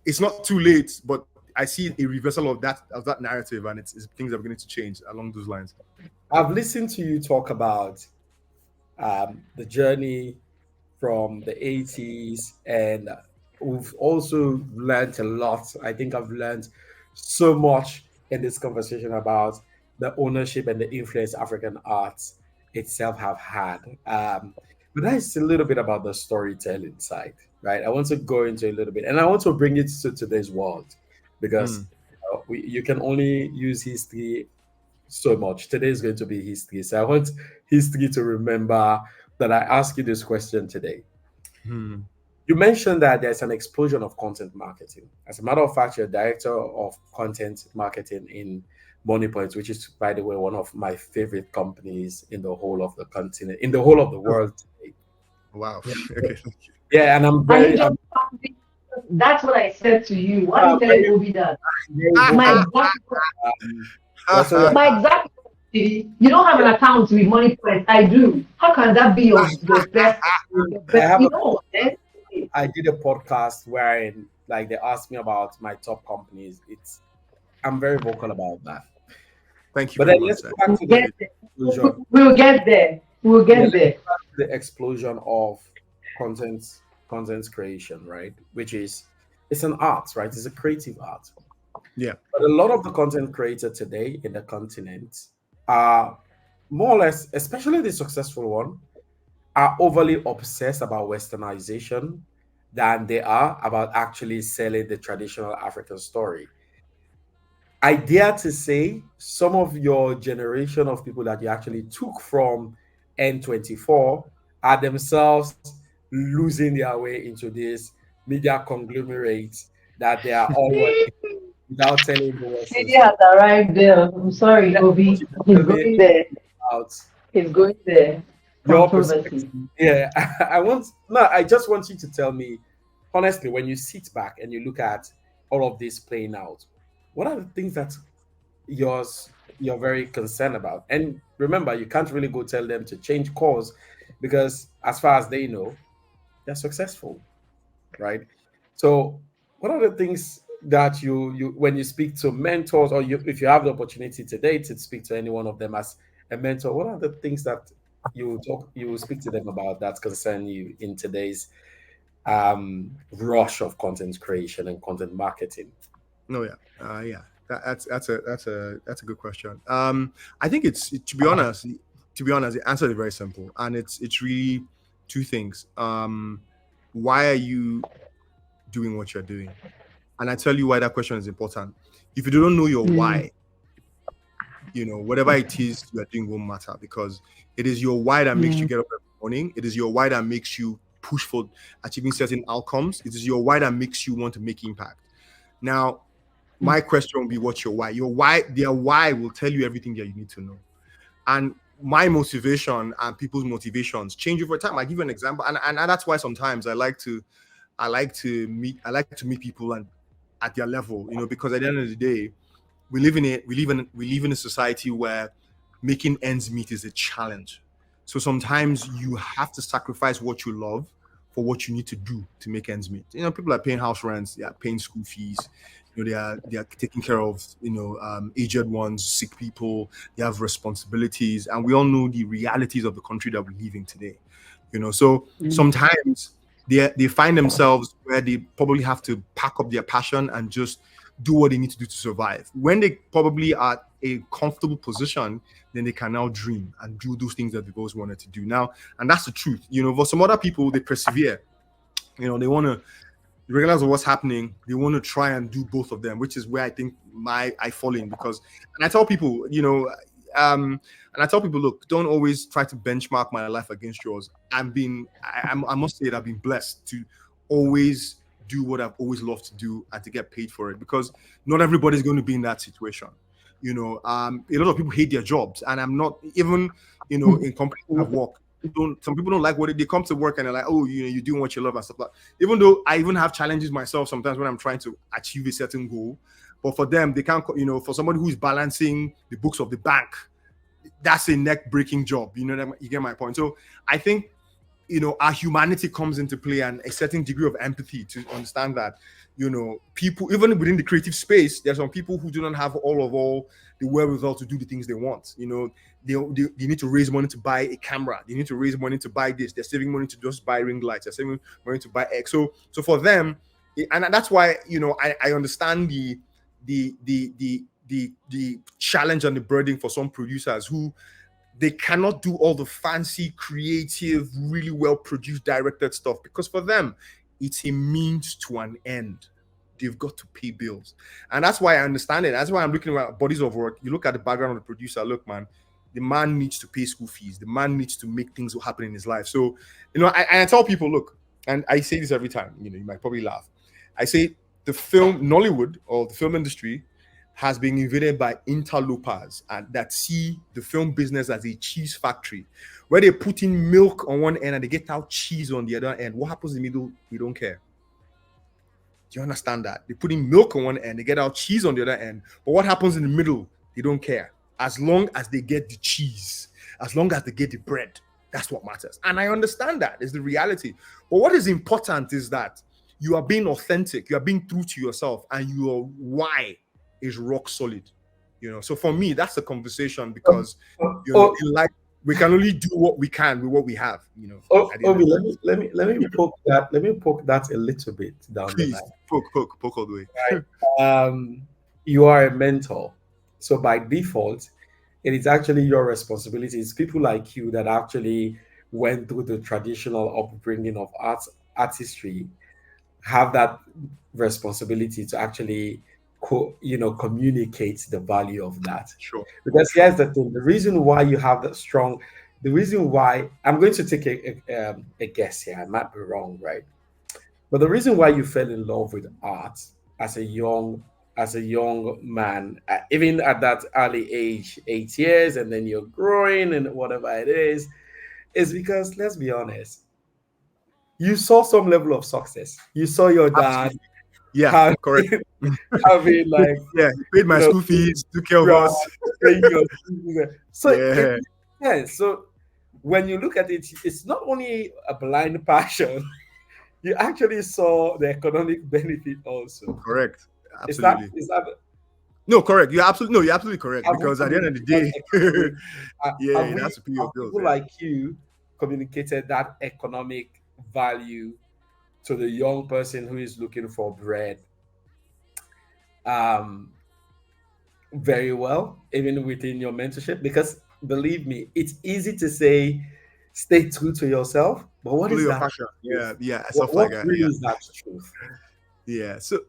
it's not too late, but I see a reversal of that narrative, and it's things are beginning to change along those lines. I've listened to you talk about the journey from the 80s, and we've also learned a lot. I think I've learned so much in this conversation about the ownership and the influence African arts itself have had. But that's a little bit about the storytelling side, right? I want to go into a little bit, and I want to bring it to today's world because you can only use history so much. Today is going to be history. So I want history to remember that I asked you this question today. Hmm. You mentioned that there's an explosion of content marketing. As a matter of fact, you're director of content marketing in Money Points, which is, by the way, one of my favorite companies in the whole of the continent, in the whole of the world today. Wow. Yeah. Okay. Yeah, and I'm And you very, just that's what I said to you. Why I'm did you very, tell Obi that? very My vocal. exact Also, my exact you don't have an account with Money Point. I do. How can that be your best? Your I best? have You a know, eh? I did a podcast wherein like they asked me about my top companies. I'm very vocal about that. Thank you But very then much, let's sir. go back We'll to get the there. explosion. We'll get there. We'll Yeah, get let's there. go back to the explosion of content content creation, right? Which is it's an art, right? It's a creative art. Yeah. But a lot of the content created today in the continent are more or less, especially the successful one, are overly obsessed about westernization than they are about actually selling the traditional African story. I dare to say some of your generation of people that you actually took from N24 are themselves losing their way into this media conglomerate that they are all working without telling the Western City story. has arrived there. I'm sorry, I want Obi. you to He's tell me going there. about He's going there. your Controversy. perspective. Yeah, I just want you to tell me honestly, when you sit back and you look at all of this playing out, what are the things that you're very concerned about? And remember, you can't really go tell them to change course because as far as they know, they're successful, right? So what are the things that you when you speak to mentors, or if you have the opportunity today to speak to any one of them as a mentor, what are the things that you will speak to them about that concern you in today's rush of content creation and content marketing? No, yeah. Yeah. That's a good question. I think to be honest, the answer is very simple, and it's really two things. Why are you doing what you're doing? And I tell you why that question is important. If you don't know your Mm. why, whatever it is you are doing won't matter, because it is your why that makes you Mm. get up every morning. It is your why that makes you push for achieving certain outcomes. It is your why that makes you want to make impact. Now, my question will be, what's your why? Their why will tell you everything that you need to know. And my motivation and people's motivations change over time. I give you an example, and that's why sometimes I like to meet people and at their level, because at the end of the day, we live in a society where making ends meet is a challenge. So sometimes you have to sacrifice what you love for what you need to do to make ends meet. People are paying house rents, they are paying school fees, they are taking care of aged ones, sick people. They have responsibilities, and we all know the realities of the country that we live in today. So Mm. sometimes they find themselves where they probably have to pack up their passion and just do what they need to do to survive. When they probably are a comfortable position, then they can now dream and do those things that they've always wanted to do. Now, and that's the truth. For some other people, they persevere. They want to regardless of what's happening, they want to try and do both of them, which is where I think I fall in. Because, and I tell people, look, don't always try to benchmark my life against yours. I must say that I've been blessed to always do what I've always loved to do and to get paid for it, because not everybody's going to be in that situation. A lot of people hate their jobs, and I'm not even, in companies I've worked. Some people don't like what they come to work and they're like, oh, you're doing what you love and stuff like that. Even though I even have challenges myself sometimes when I'm trying to achieve a certain goal, but for them, they can't, for somebody who's balancing the books of the bank, that's a neck breaking job. You get my point. So I think our humanity comes into play, and a certain degree of empathy to understand that, people, even within the creative space, there's some people who do not have all the wherewithal to do the things they want. They need to raise money to buy a camera. They need to raise money to buy this. They're saving money to just buy ring lights. They're saving money to buy X. So for them, and that's why, I understand the challenge and the burden for some producers who they cannot do all the fancy, creative, really well produced, directed stuff, because for them, it's a means to an end. They've got to pay bills. And that's why I understand it. That's why I'm looking at bodies of work. You look at the background of the producer, look, man, the man needs to pay school fees. The man needs to make things happen in his life. So, I tell people, look, and I say this every time, you might probably laugh. I say the Nollywood, or the film industry, has been invaded by interlopers and that see the film business as a cheese factory, where they put in milk on one end and they get out cheese on the other end. What happens in the middle, we don't care. Do you understand that? They put in milk on one end, they get out cheese on the other end. But what happens in the middle, they don't care. As long as they get the cheese, as long as they get the bread, that's what matters. And I understand that is the reality. But what is important is that you are being authentic, you are being true to yourself, and your why is rock solid. So for me, that's a conversation, because in life we can only do what we can with what we have. Obi, let me poke that a little bit down. Please, the line. Poke all the way. Right. You are a mentor, so by default, it is actually your responsibility. It's people like you that actually went through the traditional upbringing of artistry, have that responsibility to actually communicate the value of that. Sure. Because here's the thing: the reason why you have that strong, the reason why I'm going to take a guess here. I might be wrong, right? But the reason why you fell in love with art as a young man, even at that early age, 8 years, and then you're growing and whatever it is because, let's be honest, you saw some level of success. You saw your dad. Yeah, correct. Having like, he paid my school fees, took care of us. So so when you look at it, it's not only a blind passion. You actually saw the economic benefit also. Correct. Absolutely. Is that no, correct. You're absolutely correct. Because at the end of the day, that's a period of bills. People like you communicated that economic value to the young person who is looking for bread very well, even within your mentorship, because believe me, it's easy to say stay true to yourself, but what is that? Passion? Yeah, what like that. Really is that truth? So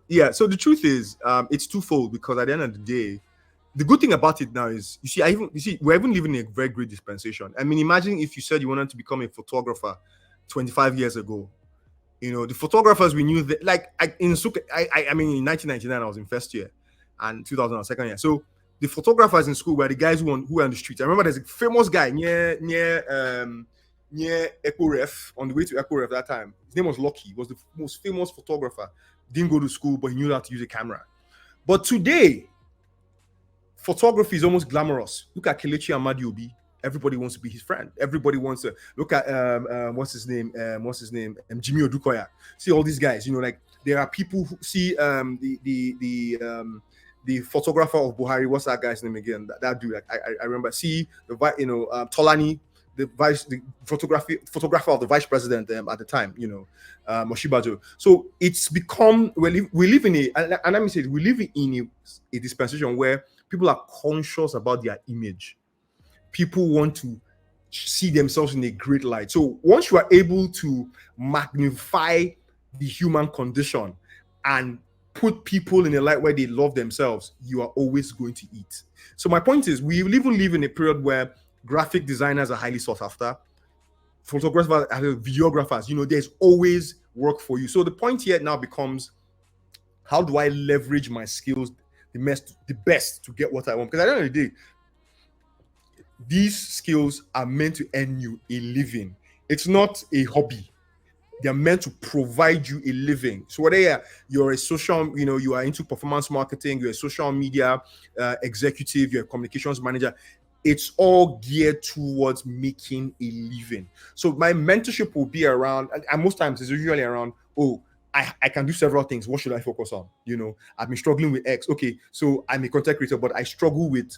the truth is, it's twofold, because at the end of the day, the good thing about it now is, we're even living in a very great dispensation. I mean, imagine if you said you wanted to become a photographer 25 years ago. The photographers we knew that, like in 1999, I was in first year, and 2000 I was second year. So the photographers in school were the guys who were on the streets. I remember there's a famous guy near Ekoref, on the way to Ekoref that time. His name was Lucky. He was the most famous photographer. Didn't go to school, but he knew how to use a camera. But today, photography is almost glamorous. Look at Kelechi Amadiobi. Everybody wants to be his friend. Everybody wants to look at what's his name? Jimmy Odukoya. See all these guys. like there are people who see the photographer of Buhari. What's that guy's name again? That dude. I remember. See Tolani, the photographer of the vice president at the time. Moshibajo. So it's become we live in and let me say we live in a dispensation where people are conscious about their image. People want to see themselves in a great light. So once you are able to magnify the human condition and put people in a light where they love themselves, you are always going to eat. So my point is, we even live in a period where graphic designers are highly sought after, photographers, videographers, there's always work for you. So the point here now becomes, how do I leverage my skills the best to get what I want? Because at the end of the day, these skills are meant to earn you a living. It's not a hobby. They're meant to provide you a living. So whether you're a social, you are into performance marketing, you're a social media executive, you're a communications manager, it's all geared towards making a living. So my mentorship will be around, and most times it's usually around, oh, I can do several things. What should I focus on? You know, I've been struggling with X. Okay, so I'm a content creator, but I struggle with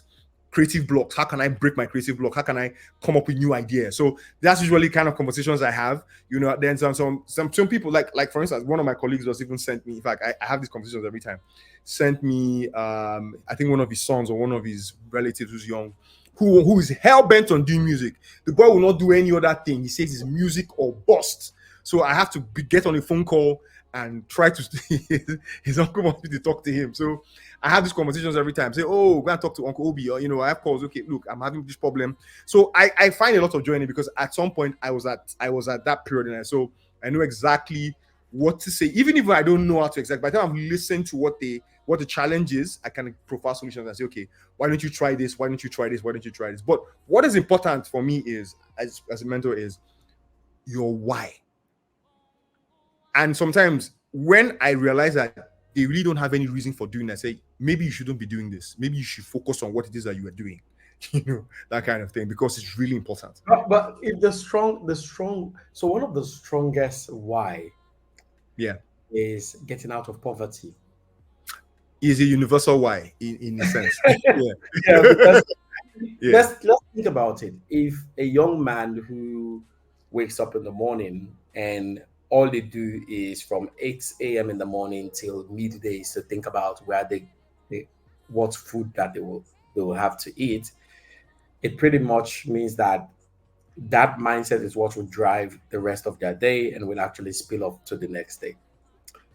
creative blocks. How can I break my creative block? How can I come up with new ideas? So that's usually kind of conversations I have. You know, then some people, like for instance, one of my colleagues just even sent me. In fact, I have these conversations every time. Sent me, I think one of his sons or one of his relatives who's young, who is hell bent on doing music. The boy will not do any other thing. He says it's music or bust. So I have to get on a phone call and try to. His uncle wants me to talk to him. So I have these conversations every time. Say, oh, go and talk to Uncle Obi, or you know, I have calls. Okay, look, I'm having this problem. So I find a lot of joy in it because at some point I was at that period, and so I know exactly what to say, even if I don't know how to exactly. By the time I've listened to what the challenge is, I can profile solutions and say, okay, why don't you try this? Why don't you try this? Why don't you try this? But what is important for me is, as a mentor, is your why. And sometimes when I realize that they really don't have any reason for doing that, I say, maybe you shouldn't be doing this. Maybe you should focus on what it is that you are doing. You know, that kind of thing, because it's really important. But if the strong, so one of the strongest why, yeah, is getting out of poverty. Is a universal why in a sense. Yeah, because let's think about it. If a young man who wakes up in the morning and all they do is from 8 a.m. in the morning till midday is to think about where they what food that they will have to eat, it pretty much means that that mindset is what will drive the rest of their day and will actually spill off to the next day.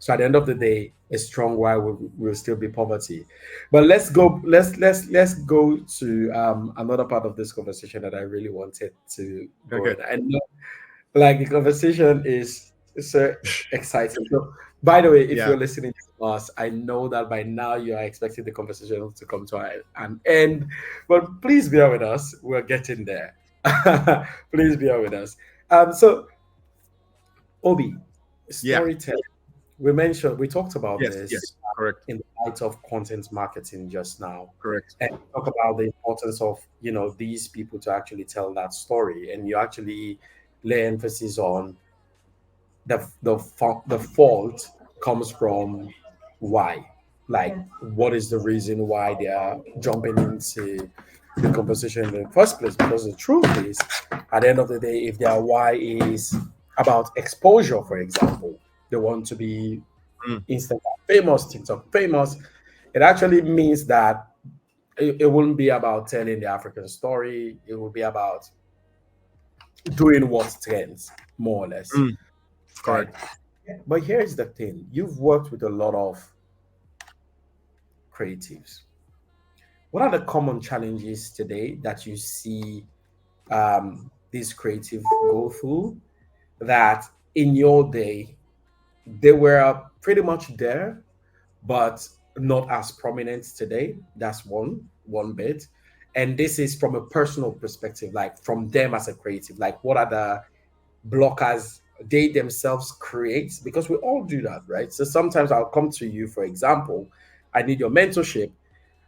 So at the end of the day, a strong why will still be poverty. But let's go. Let's go to another part of this conversation that I really wanted to go in. I know, like, the conversation is so exciting. So, by the way, if you're listening to us, I know that by now you are expecting the conversation to come to an end, but please bear with us. We're getting there. Please bear with us. So, Obi, storytelling. We talked about this correct, in the light of content marketing just now. Correct. And talk about the importance of, these people to actually tell that story. And you actually lay emphasis on the fault comes from why. Like, what is the reason why they are jumping into the conversation in the first place? Because the truth is, at the end of the day, if their why is about exposure, for example, they want to be Instagram famous, TikTok famous, it actually means that it wouldn't be about telling the African story. It will be about doing what trends, more or less. Correct. Right? But here's the thing. You've worked with a lot of creatives. What are the common challenges today that you see these creatives go through that in your day they were pretty much there, but not as prominent today? That's one bit. And this is from a personal perspective, like from them as a creative. Like, what are the blockers they themselves create? Because we all do that, right? So sometimes I'll come to you, for example, I need your mentorship,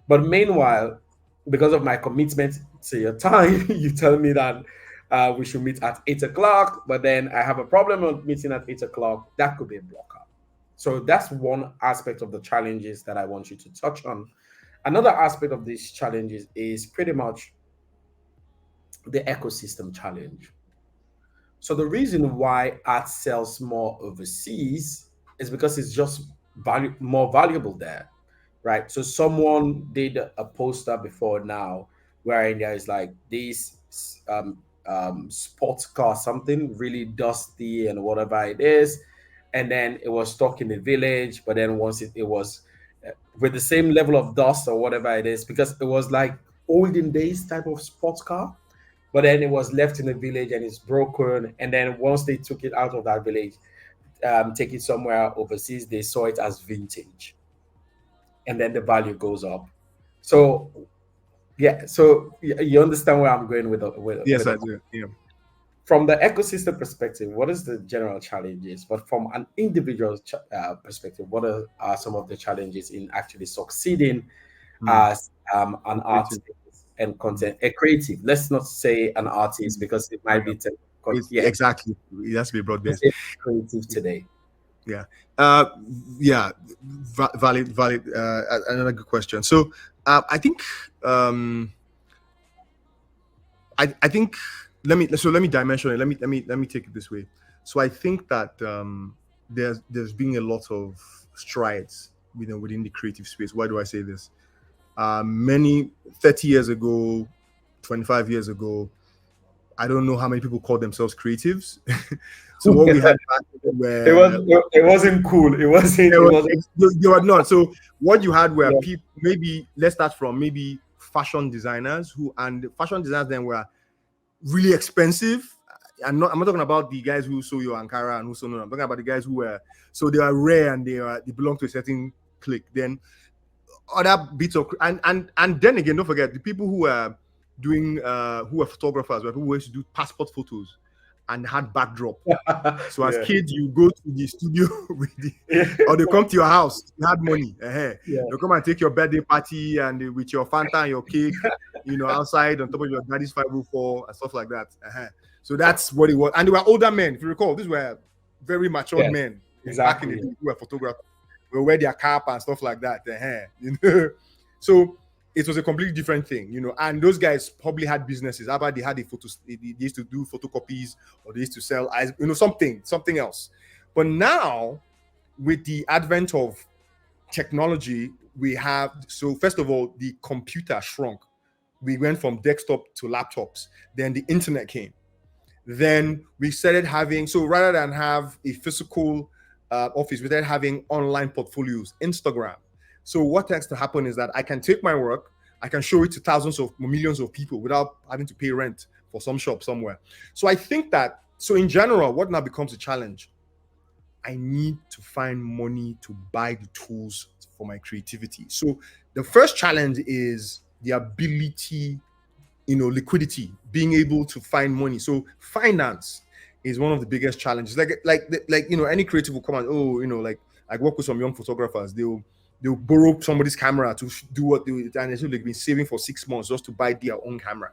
but meanwhile, because of my commitment to your time, you tell me that we should meet at 8 o'clock, but then I have a problem with meeting at 8 o'clock. That could be a blocker. So that's one aspect of the challenges that I want you to touch on. Another aspect of these challenges is pretty much the ecosystem challenge. So the reason why art sells more overseas is because it's just more valuable there, right? So someone did a poster before now where there is like this sports car, something really dusty and whatever it is, and then it was stuck in the village. But then once it was with the same level of dust or whatever it is, because it was like olden days type of sports car, but then it was left in the village and it's broken. And then once they took it out of that village, take it somewhere overseas, they saw it as vintage, and then the value goes up. So yeah, so you understand where I'm going with Yes, with I do. Yeah. From the ecosystem perspective, what is the general challenges? But from an individual perspective, what are some of the challenges in actually succeeding as an artist and content, a creative. Let's not say an artist because it might be exactly. It has to be broad-based. Creative today. Yeah. Yeah. Valid. Another good question. So I think I think let me dimension it. Let me take it this way. So I think that there's been a lot of strides, within the creative space. Why do I say this? Many 30 years ago, 25 years ago, I don't know how many people called themselves creatives. So what we had back then were it wasn't cool. It wasn't. They were not. So what you had were people. Maybe let's start from maybe fashion designers and fashion designers then were really expensive. I'm not talking about the guys who sew your Ankara and who sew. No, I'm talking about the guys who were they are rare and they belong to a certain clique. Then other bits of and then again, don't forget the people who were doing who were photographers, who used to do passport photos and had backdrop. So as kids, you go to the studio or they come to your house. You had money. They come and take your birthday party and with your Fanta and your cake, outside on top of your daddy's 504 and stuff like that. So that's what it was. And they were older men. If you recall, these were very mature men. Exactly. Back in the day, who were photographers. They wear their cap and stuff like that. So it was a completely different thing, and those guys probably had businesses. How about they had they used to do photocopies or they used to sell, something else. But now, with the advent of technology, we have, so first of all, the computer shrunk. We went from desktop to laptops. Then the internet came. Then we started having, so rather than have a physical office, we started having online portfolios, Instagram. So what tends to happen is that I can take my work, I can show it to thousands of millions of people without having to pay rent for some shop somewhere. So I think that, so in general, what now becomes a challenge? I need to find money to buy the tools for my creativity. So the first challenge is the ability, liquidity, being able to find money. So finance is one of the biggest challenges. Like any creative will come and, I work with some young photographers. They'll borrow somebody's camera to do what they do, and they've been saving for 6 months just to buy their own camera,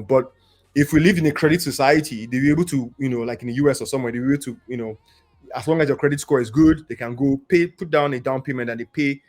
But if we live in a credit society, they'll be able to, like in the US or somewhere, they'll be able to, as long as your credit score is good, they can go put down a down payment and they pay.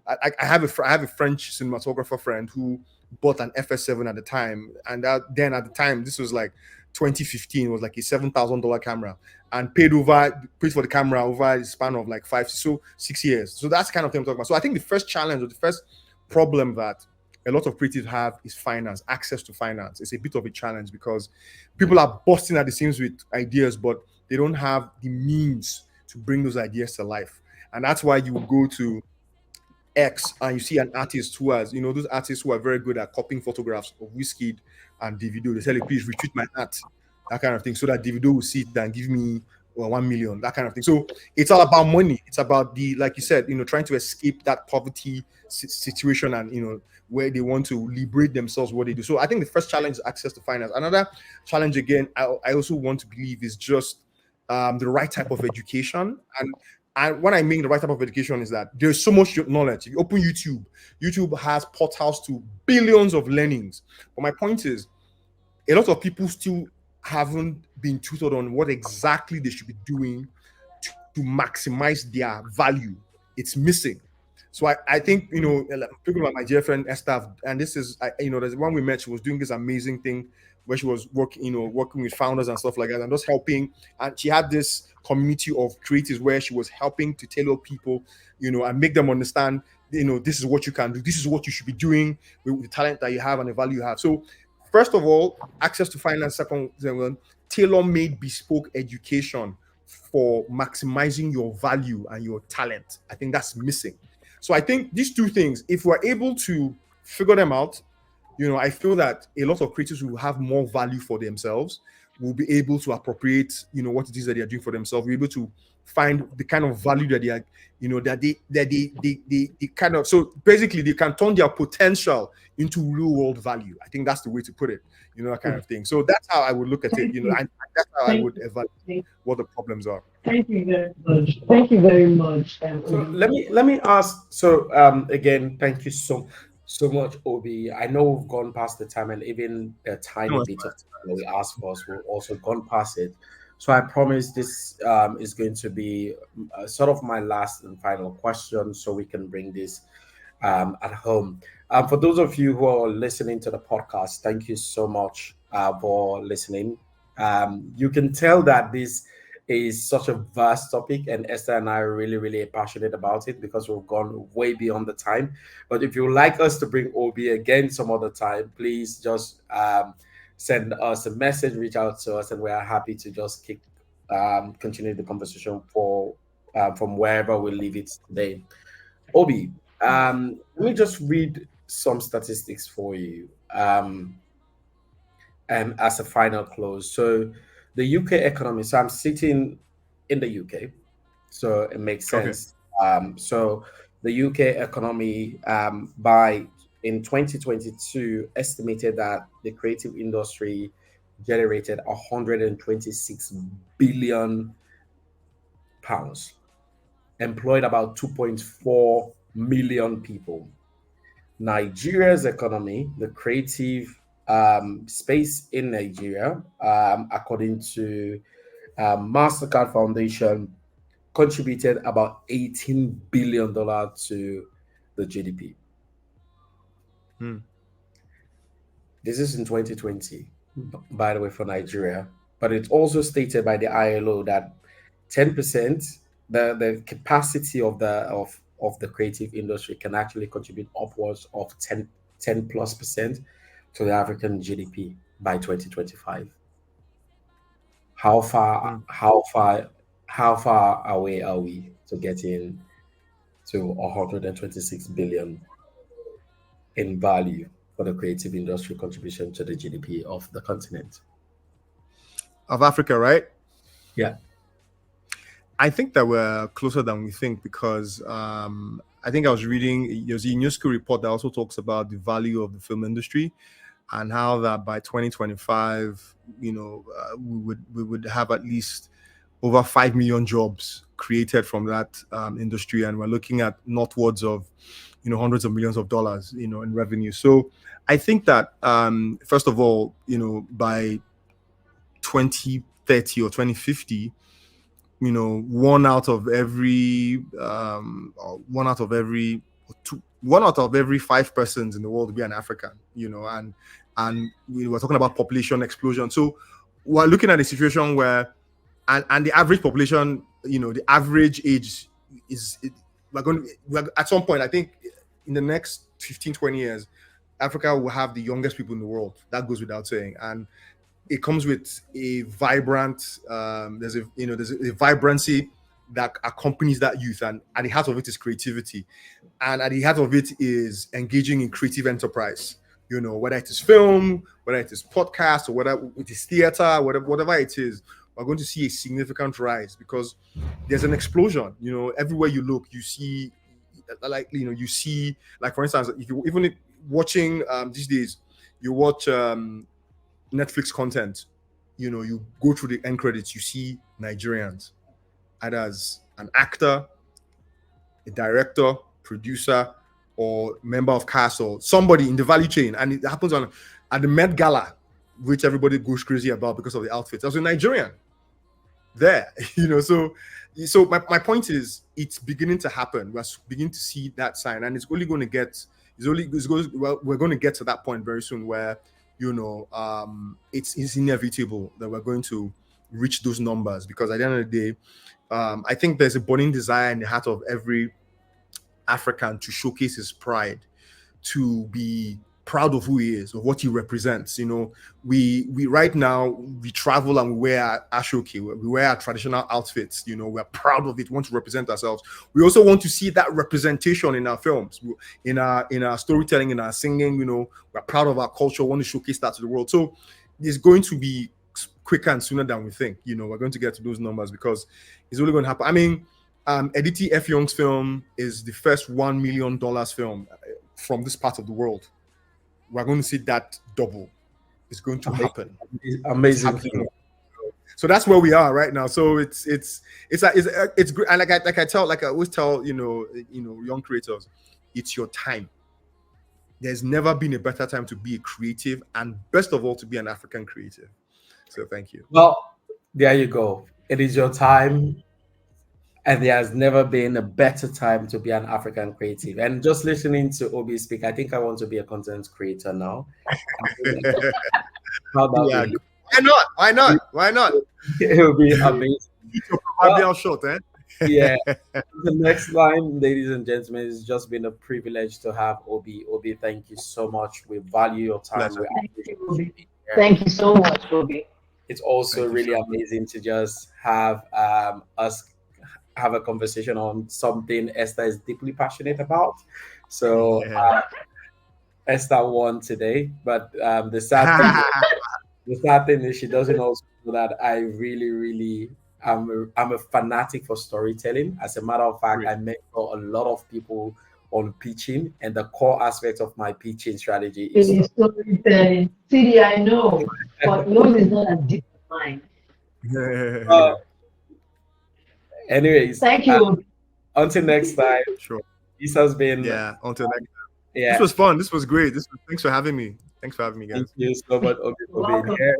I have a French cinematographer friend who bought an FS7 at the time, and at the time, this was like 2015, was like a $7,000 camera, and paid for the camera over a span of like 6 years. So that's the kind of thing I'm talking about. So I think the first challenge or the first problem that a lot of creatives have is finance, access to finance. It's a bit of a challenge because people are busting at the seams with ideas, but they don't have the means to bring those ideas to life. And that's why you go to X and you see an artist who has, those artists who are very good at copying photographs of Wizkid and Davido. They tell you, please retweet my art, that kind of thing, so that Davido will see it and give me 1 million, that kind of thing. So it's all about money. It's about like you said, trying to escape that poverty situation and, where they want to liberate themselves, what they do. So I think the first challenge is access to finance. Another challenge, again, I also want to believe is just the right type of education. And what I mean the right type of education is that there's so much knowledge. If you open YouTube has portals to billions of learnings. But my point is, a lot of people still haven't been tutored on what exactly they should be doing to maximize their value. It's missing. So I think, people like my dear friend Esther, and this is, there's one we met, she was doing this amazing thing where she was working with founders and stuff like that, and just helping. And she had this community of creatives where she was helping to tailor people, and make them understand, this is what you can do, this is what you should be doing with the talent that you have and the value you have. So first of all, access to finance. Second, tailor-made bespoke education for maximizing your value and your talent. I think that's missing. So I think these two things, if we're able to figure them out, I feel that a lot of creators who have more value for themselves will be able to appropriate, what it is that they are doing for themselves. We're able to find the kind of value that they are, they kind of, so basically they can turn their potential into real world value. I think that's the way to put it, that kind of thing. So that's how I would look at it, and that's how I would evaluate what the problems are. Thank you very much. Thank you very much. So let me ask. So again, thank you so so much, Obi. I know we've gone past the time, and even a tiny No, bit of time that we asked for us, we've also gone past it. So I promise this is going to be sort of my last and final question, so we can bring this at home. For those of you who are listening to the podcast, thank you so much for listening. You can tell that this is such a vast topic, and Esther and I are really, really passionate about it because we've gone way beyond the time. But if you would like us to bring Obi again some other time, please just send us a message, reach out to us, and we are happy to just continue the conversation for from wherever we leave it today. Obi, let me just read some statistics for you and as a final close. So, the UK economy, so I'm sitting in the UK, so it makes okay. sense. So, the UK economy by in 2022 estimated that the creative industry generated 126 billion pounds, employed about 2.4 million people. Nigeria's economy, the creative space in Nigeria, according to MasterCard Foundation, contributed about $18 billion to the GDP. Hmm. This is in 2020, by the way, for Nigeria. But it's also stated by the ILO that 10%, the capacity of the creative industry can actually contribute upwards of 10 plus percent to the African GDP by 2025. How far, Hmm. how far, how far away are we to getting to 126 billion in value for the creative industry contribution to the GDP of the continent? Of Africa, right? Yeah. I think that we're closer than we think because I think I was reading there's a UNESCO report that also talks about the value of the film industry and how that by 2025, we would have at least over 5 million jobs created from that industry, and we're looking at northwards of hundreds of millions of dollars in revenue. So I think that first of all, by 2030 or 2050, one out of every two, 1 out of every 5 persons in the world will be an African, and we were talking about population explosion. So we're looking at a situation where, and the average population, the average age we're at some point, I think in the next 15, 20 years, Africa will have the youngest people in the world. That goes without saying. And it comes with a vibrant there's a vibrancy that accompanies that youth, and at the heart of it is creativity, and at the heart of it is engaging in creative enterprise, whether it is film, whether it is podcast, or whether it is theater, whatever it is. We're going to see a significant rise because there's an explosion. Everywhere you look, you see, like, for instance, if you even watching these days, you watch Netflix content, you go through the end credits, you see Nigerians, either as an actor, a director, producer, or member of cast, or somebody in the value chain. And it happens at the Met Gala, which everybody goes crazy about because of the outfits. There's a Nigerian there, So my point is, it's beginning to happen. We're beginning to see that sign, and it's only going to get. We're going to get to that point very soon where it's inevitable that we're going to reach those numbers, because at the end of the day, I think there's a burning desire in the heart of every African to showcase his pride, to be proud of who he is, of what he represents. We right now, we travel and we wear ashoke, we wear our traditional outfits. We're proud of it, want to represent ourselves. We also want to see that representation in our films, in our storytelling, in our singing. We're proud of our culture, want to showcase that to the world. So it's going to be quicker and sooner than we think. We're going to get to those numbers because it's only going to happen. I mean, Edith F. Young's film is the first $1 million film from this part of the world. We're going to see that double. It's going to happen. Amazing. So that's where we are right now. So it's great. And like I always tell young creators, it's your time. there's never been a better time to be a creative, and best of all, to be an African creative. So thank you. Well, there you go. It is your time, and there has never been a better time to be an African creative. And just listening to Obi speak, I think I want to be a content creator now. How about Yeah, me? why not? Why not? Why not? It will be amazing. Proverbial shot, eh? Yeah. The next line, ladies and gentlemen, it's just been a privilege to have Obi. Obi, thank you so much. We value your time. Pleasure. Thank you, Obi. Thank you so much, Obi. It's also Thank you really so much. amazing to just have us have a conversation on something Esther is deeply passionate about. So Yeah. Esther won today, but the sad thing is she doesn't also know that I really, really I'm a fanatic for storytelling. As a matter of fact, I mentor a lot of people on pitching, and the core aspect of my pitching strategy It is is storytelling. CD, I know, but yours is not as deep as mine. uh, anyways. Thank you, Obi. Until next time. Sure. This has been Yeah. Until next time. yeah. This was fun. This was great. Thanks for having me. Thanks for having me, Thank guys. you so much, Obi, for being Welcome. here.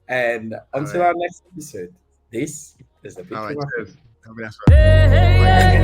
And until right. our next episode, this is the All right. Picture Cheers. Have a nice one.